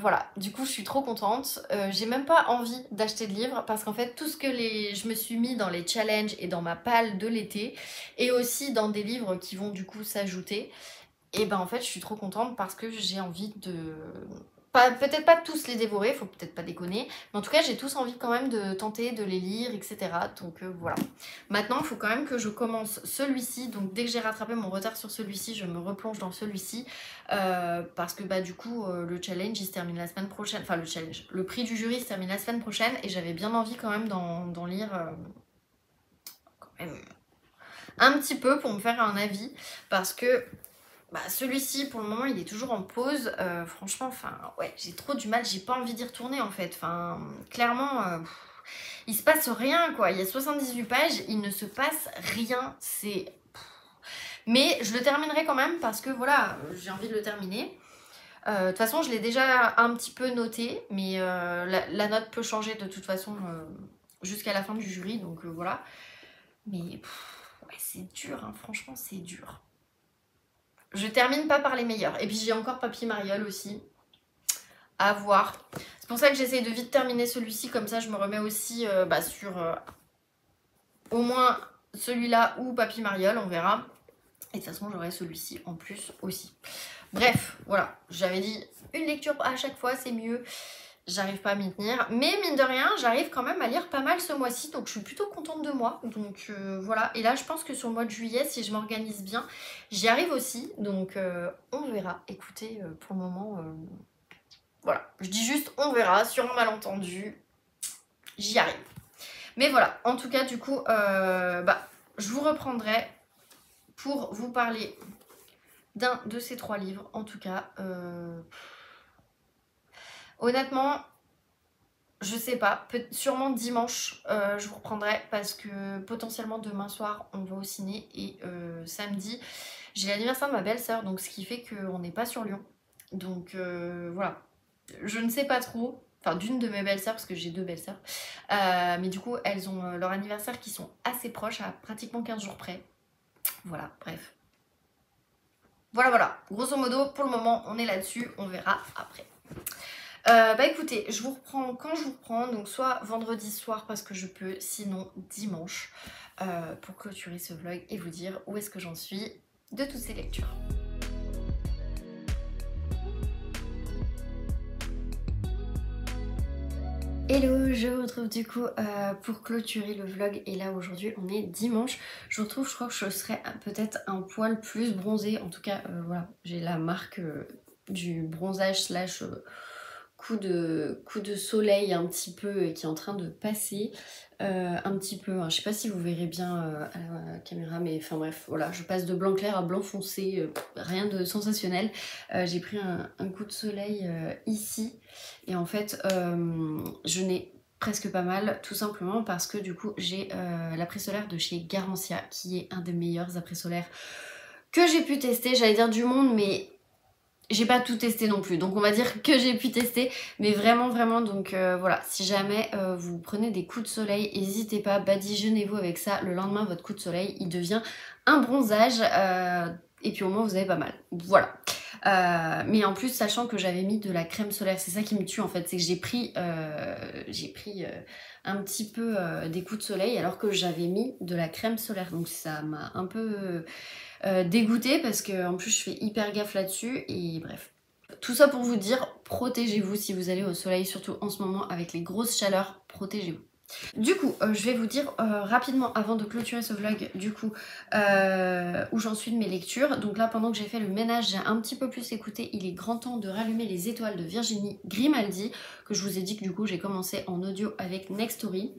voilà, du coup je suis trop contente. J'ai même pas envie d'acheter de livres parce qu'en fait tout ce que je me suis mis dans les challenges et dans ma palle de l'été et aussi dans des livres qui vont du coup s'ajouter, et ben en fait je suis trop contente parce que j'ai envie de... Peut-être pas tous les dévorer, faut peut-être pas déconner, mais en tout cas j'ai tous envie quand même de tenter de les lire, etc. Donc voilà. Maintenant il faut quand même que je commence celui-ci, donc dès que j'ai rattrapé mon retard sur celui-ci, je me replonge dans celui-ci, parce que bah du coup le challenge il se termine la semaine prochaine, enfin le prix du jury se termine la semaine prochaine, et j'avais bien envie quand même d'en lire quand même un petit peu pour me faire un avis, parce que bah, celui-ci pour le moment il est toujours en pause, franchement enfin ouais j'ai trop du mal, j'ai pas envie d'y retourner en fait, enfin clairement il se passe rien quoi, il y a 78 pages, il ne se passe rien, c'est... Mais je le terminerai quand même parce que voilà, j'ai envie de le terminer. De toute façon je l'ai déjà un petit peu noté, mais la note peut changer de toute façon jusqu'à la fin du jury, donc voilà. Mais ouais, c'est dur, hein, franchement c'est dur. Je termine pas par les meilleurs. Et puis j'ai encore Papy Mariole aussi à voir. C'est pour ça que j'essaye de vite terminer celui-ci, comme ça je me remets aussi sur au moins celui-là ou Papy Mariole, on verra. Et de toute façon j'aurai celui-ci en plus aussi. Bref, voilà, j'avais dit une lecture à chaque fois, c'est mieux. J'arrive pas à m'y tenir, mais mine de rien, j'arrive quand même à lire pas mal ce mois-ci, donc je suis plutôt contente de moi. Donc voilà, et là je pense que sur le mois de juillet, si je m'organise bien, j'y arrive aussi, donc on verra. Écoutez, pour le moment, voilà, je dis juste on verra, sur un malentendu, j'y arrive. Mais voilà, en tout cas du coup, je vous reprendrai pour vous parler d'un de ces 3 livres, en tout cas. Honnêtement, je sais pas, sûrement dimanche je vous reprendrai parce que potentiellement demain soir on va au ciné et samedi j'ai l'anniversaire de ma belle-sœur, donc ce qui fait qu'on n'est pas sur Lyon. Donc voilà, je ne sais pas trop, enfin d'une de mes belles-sœurs parce que j'ai 2 belles-sœurs, mais du coup elles ont leur anniversaire qui sont assez proches, à pratiquement 15 jours près. Voilà, bref. Voilà, grosso modo pour le moment on est là-dessus, on verra après. Écoutez, je vous reprends quand je vous reprends, donc soit vendredi soir parce que je peux, sinon dimanche, pour clôturer ce vlog et vous dire où est-ce que j'en suis de toutes ces lectures. Hello, je vous retrouve du coup pour clôturer le vlog, et là aujourd'hui on est dimanche. Je vous retrouve, je crois que je serai peut-être un poil plus bronzée, en tout cas voilà, j'ai la marque du bronzage slash coup de soleil un petit peu qui est en train de passer un petit peu, hein. Je sais pas si vous verrez bien à la caméra, mais enfin bref, voilà, je passe de blanc clair à blanc foncé, rien de sensationnel. J'ai pris un coup de soleil ici, et en fait je n'ai presque pas mal, tout simplement parce que du coup j'ai l'après-solaire de chez Garancia, qui est un des meilleurs après-solaires que j'ai pu tester, j'allais dire du monde, mais j'ai pas tout testé non plus, donc on va dire que j'ai pu tester, mais vraiment, donc voilà, si jamais vous prenez des coups de soleil, n'hésitez pas, badigeonnez-vous avec ça, le lendemain votre coup de soleil, il devient un bronzage, et puis au moins vous avez pas mal, voilà. Mais en plus, sachant que j'avais mis de la crème solaire, c'est ça qui me tue en fait, c'est que j'ai pris un petit peu des coups de soleil alors que j'avais mis de la crème solaire. Donc ça m'a un peu dégoûtée parce que en plus je fais hyper gaffe là-dessus et bref. Tout ça pour vous dire, protégez-vous si vous allez au soleil, surtout en ce moment avec les grosses chaleurs, protégez-vous. Du coup, je vais vous dire rapidement avant de clôturer ce vlog, du coup, où j'en suis de mes lectures. Donc là, pendant que j'ai fait le ménage, j'ai un petit peu plus écouté Il est grand temps de rallumer les étoiles de Virginie Grimaldi, que je vous ai dit que du coup j'ai commencé en audio avec Next Story.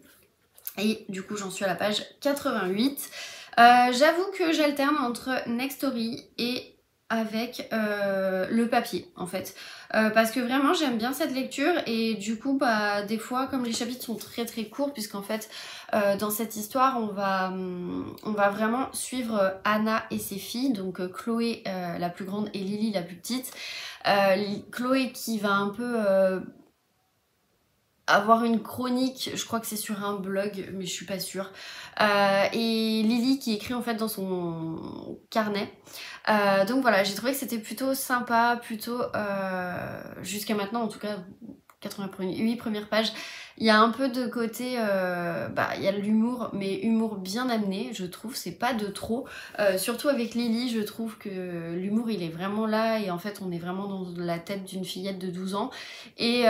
Et du coup, j'en suis à la page 88. J'avoue que j'alterne entre Next Story et avec le papier en fait parce que vraiment j'aime bien cette lecture et du coup bah des fois comme les chapitres sont très très courts puisqu'en fait dans cette histoire on va vraiment suivre Anna et ses filles, donc Chloé la plus grande et Lily la plus petite. Chloé qui va un peu avoir une chronique, je crois que c'est sur un blog mais je suis pas sûre, et Lily qui écrit en fait dans son carnet. Donc voilà, j'ai trouvé que c'était plutôt sympa, plutôt jusqu'à maintenant en tout cas 88 premières pages. Il y a un peu de côté, il y a de l'humour, mais humour bien amené, je trouve, c'est pas de trop. Surtout avec Lily, je trouve que l'humour il est vraiment là et en fait on est vraiment dans la tête d'une fillette de 12 ans. Et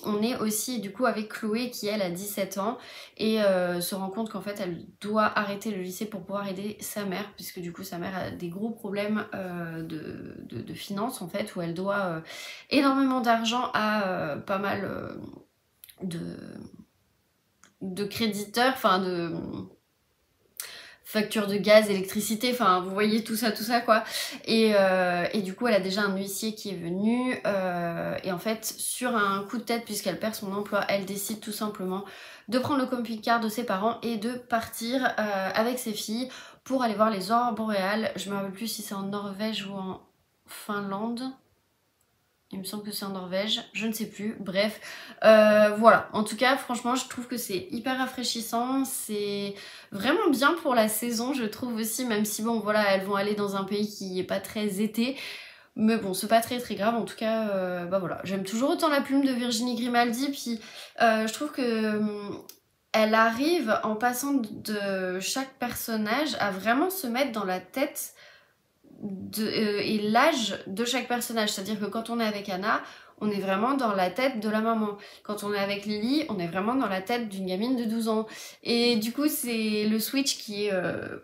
on est aussi du coup avec Chloé qui elle a 17 ans et se rend compte qu'en fait elle doit arrêter le lycée pour pouvoir aider sa mère, puisque du coup sa mère a des gros problèmes de finances en fait, où elle doit énormément d'argent à pas mal de créditeurs, enfin de factures de gaz, électricité, enfin vous voyez tout ça quoi. Et du coup elle a déjà un huissier qui est venu et en fait sur un coup de tête, puisqu'elle perd son emploi, elle décide tout simplement de prendre le camping-car de ses parents et de partir avec ses filles pour aller voir les aurores boréales. Je me rappelle plus si c'est en Norvège ou en Finlande. Il me semble que c'est en Norvège, je ne sais plus, bref. Voilà, en tout cas, franchement, je trouve que c'est hyper rafraîchissant. C'est vraiment bien pour la saison, je trouve aussi, même si bon, voilà, elles vont aller dans un pays qui n'est pas très été. Mais bon, c'est pas très grave, en tout cas, voilà. J'aime toujours autant la plume de Virginie Grimaldi, puis je trouve que elle arrive, en passant de chaque personnage, à vraiment se mettre dans la tête et l'âge de chaque personnage. C'est-à-dire que quand on est avec Anna, on est vraiment dans la tête de la maman. Quand on est avec Lily, on est vraiment dans la tête d'une gamine de 12 ans. Et du coup, c'est le switch qui est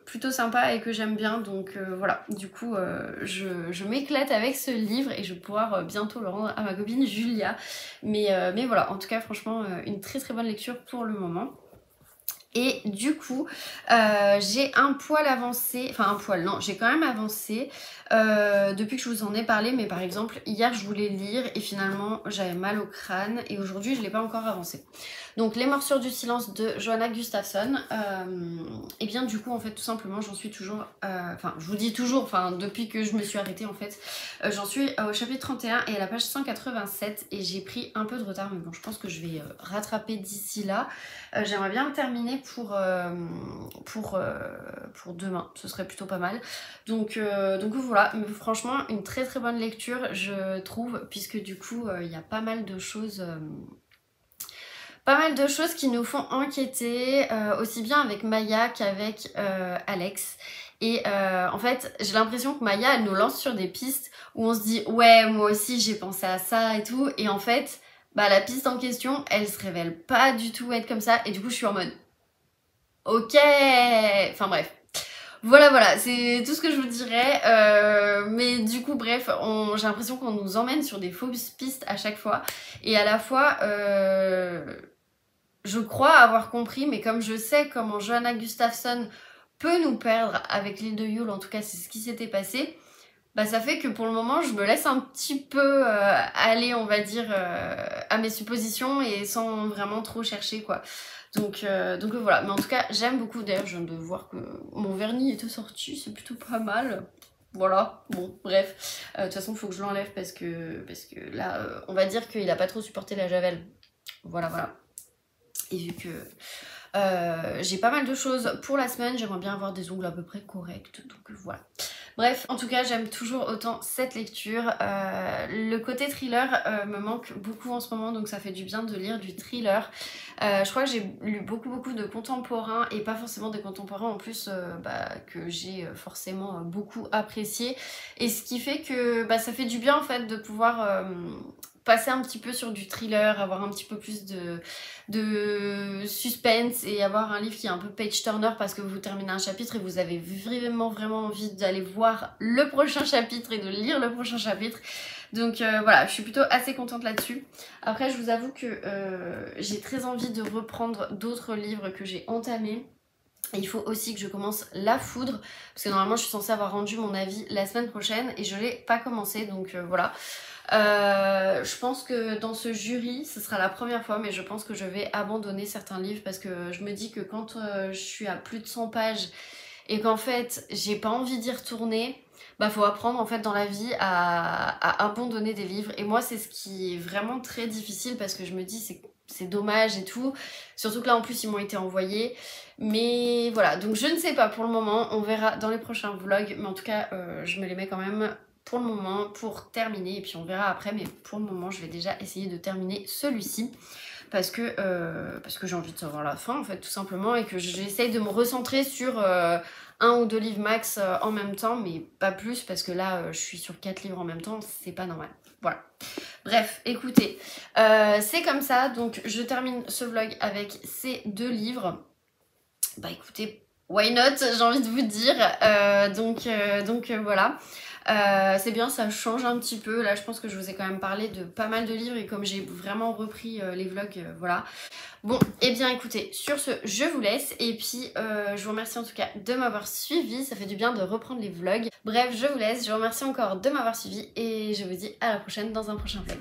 plutôt sympa et que j'aime bien. Donc voilà, du coup, je m'éclate avec ce livre et je vais pouvoir bientôt le rendre à ma copine Julia. Mais voilà, en tout cas, franchement, une très bonne lecture pour le moment. Et du coup, j'ai un poil avancé, enfin un poil, non, j'ai quand même avancé depuis que je vous en ai parlé, mais par exemple, hier je voulais lire et finalement j'avais mal au crâne et aujourd'hui je ne l'ai pas encore avancé. Donc Les Morsures du silence de Johanna Gustafsson, et bien du coup en fait tout simplement j'en suis toujours, enfin je vous dis toujours, enfin depuis que je me suis arrêtée en fait, j'en suis au chapitre 31 et à la page 187 et j'ai pris un peu de retard, mais bon je pense que je vais rattraper d'ici là. J'aimerais bien le terminer pour demain, ce serait plutôt pas mal. Donc voilà, mais franchement une très bonne lecture je trouve, puisque du coup il y a pas mal de choses qui nous font enquêter, aussi bien avec Maya qu'avec Alex. Et en fait, j'ai l'impression que Maya, elle nous lance sur des pistes où on se dit « Ouais, moi aussi, j'ai pensé à ça et tout. » Et en fait, bah, la piste en question, elle se révèle pas du tout être comme ça. Et du coup, je suis en mode « Ok !» Enfin bref. Voilà, c'est tout ce que je vous dirais. Mais du coup, bref, j'ai l'impression qu'on nous emmène sur des fausses pistes à chaque fois. Et à la fois... je crois avoir compris, mais comme je sais comment Johanna Gustafsson peut nous perdre avec l'île de Yule, en tout cas c'est ce qui s'était passé, bah ça fait que pour le moment je me laisse un petit peu aller, on va dire, à mes suppositions et sans vraiment trop chercher quoi. Donc voilà, mais en tout cas j'aime beaucoup. D'ailleurs je viens de voir que mon vernis était sorti, c'est plutôt pas mal. Voilà, bon, bref. De toute façon il faut que je l'enlève parce que là, on va dire qu'il a pas trop supporté la javel. Voilà. Et vu que j'ai pas mal de choses pour la semaine, j'aimerais bien avoir des ongles à peu près corrects, donc voilà. Bref, en tout cas, j'aime toujours autant cette lecture. Le côté thriller me manque beaucoup en ce moment, donc ça fait du bien de lire du thriller. Je crois que j'ai lu beaucoup de contemporains et pas forcément des contemporains en plus que j'ai forcément beaucoup apprécié. Et ce qui fait que ça fait du bien en fait de pouvoir passer un petit peu sur du thriller, avoir un petit peu plus de suspense et avoir un livre qui est un peu page turner parce que vous terminez un chapitre et vous avez vraiment envie d'aller voir le prochain chapitre et de lire le prochain chapitre. Donc voilà, je suis plutôt assez contente là-dessus. Après, je vous avoue que j'ai très envie de reprendre d'autres livres que j'ai entamés. Et il faut aussi que je commence La Foudre, parce que normalement je suis censée avoir rendu mon avis la semaine prochaine et je l'ai pas commencé, donc voilà. Je pense que dans ce jury, ce sera la première fois, mais je pense que je vais abandonner certains livres parce que je me dis que quand je suis à plus de 100 pages et qu'en fait j'ai pas envie d'y retourner, faut apprendre en fait dans la vie à abandonner des livres. Et moi c'est ce qui est vraiment très difficile parce que je me dis c'est dommage et tout, surtout que là en plus ils m'ont été envoyés. Mais voilà, donc je ne sais pas pour le moment, on verra dans les prochains vlogs, mais en tout cas je me les mets quand même pour le moment pour terminer et puis on verra après, mais pour le moment je vais déjà essayer de terminer celui-ci parce que j'ai envie de savoir la fin en fait tout simplement, et que j'essaye de me recentrer sur un ou deux livres max en même temps, mais pas plus parce que là je suis sur 4 livres en même temps, c'est pas normal. Voilà. Bref, écoutez, c'est comme ça, donc je termine ce vlog avec ces 2 livres. Écoutez, why not, j'ai envie de vous dire, donc voilà. C'est bien, ça change un petit peu. Là je pense que je vous ai quand même parlé de pas mal de livres et comme j'ai vraiment repris les vlogs, voilà. Bon, et bien écoutez, sur ce je vous laisse et puis je vous remercie en tout cas de m'avoir suivi, ça fait du bien de reprendre les vlogs. Bref, je vous laisse, je vous remercie encore de m'avoir suivi et je vous dis à la prochaine dans un prochain vlog.